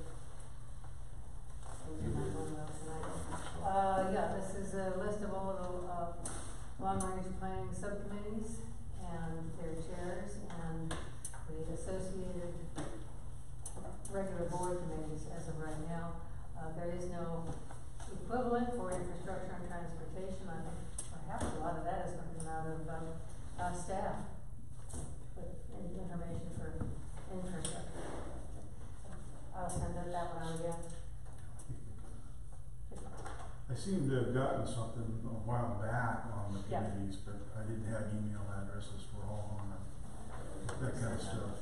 Yeah, this is a list of all the long-range planning subcommittees and their chairs and the associated regular board committees as of right now. There is no equivalent for infrastructure and transportation. I think perhaps a lot of that is going to come out of staff with information for infrastructure. I'll send that one out again. I seem to have gotten something a while back on the Yeah. committees, but I didn't have email addresses for all of them, that kind of stuff.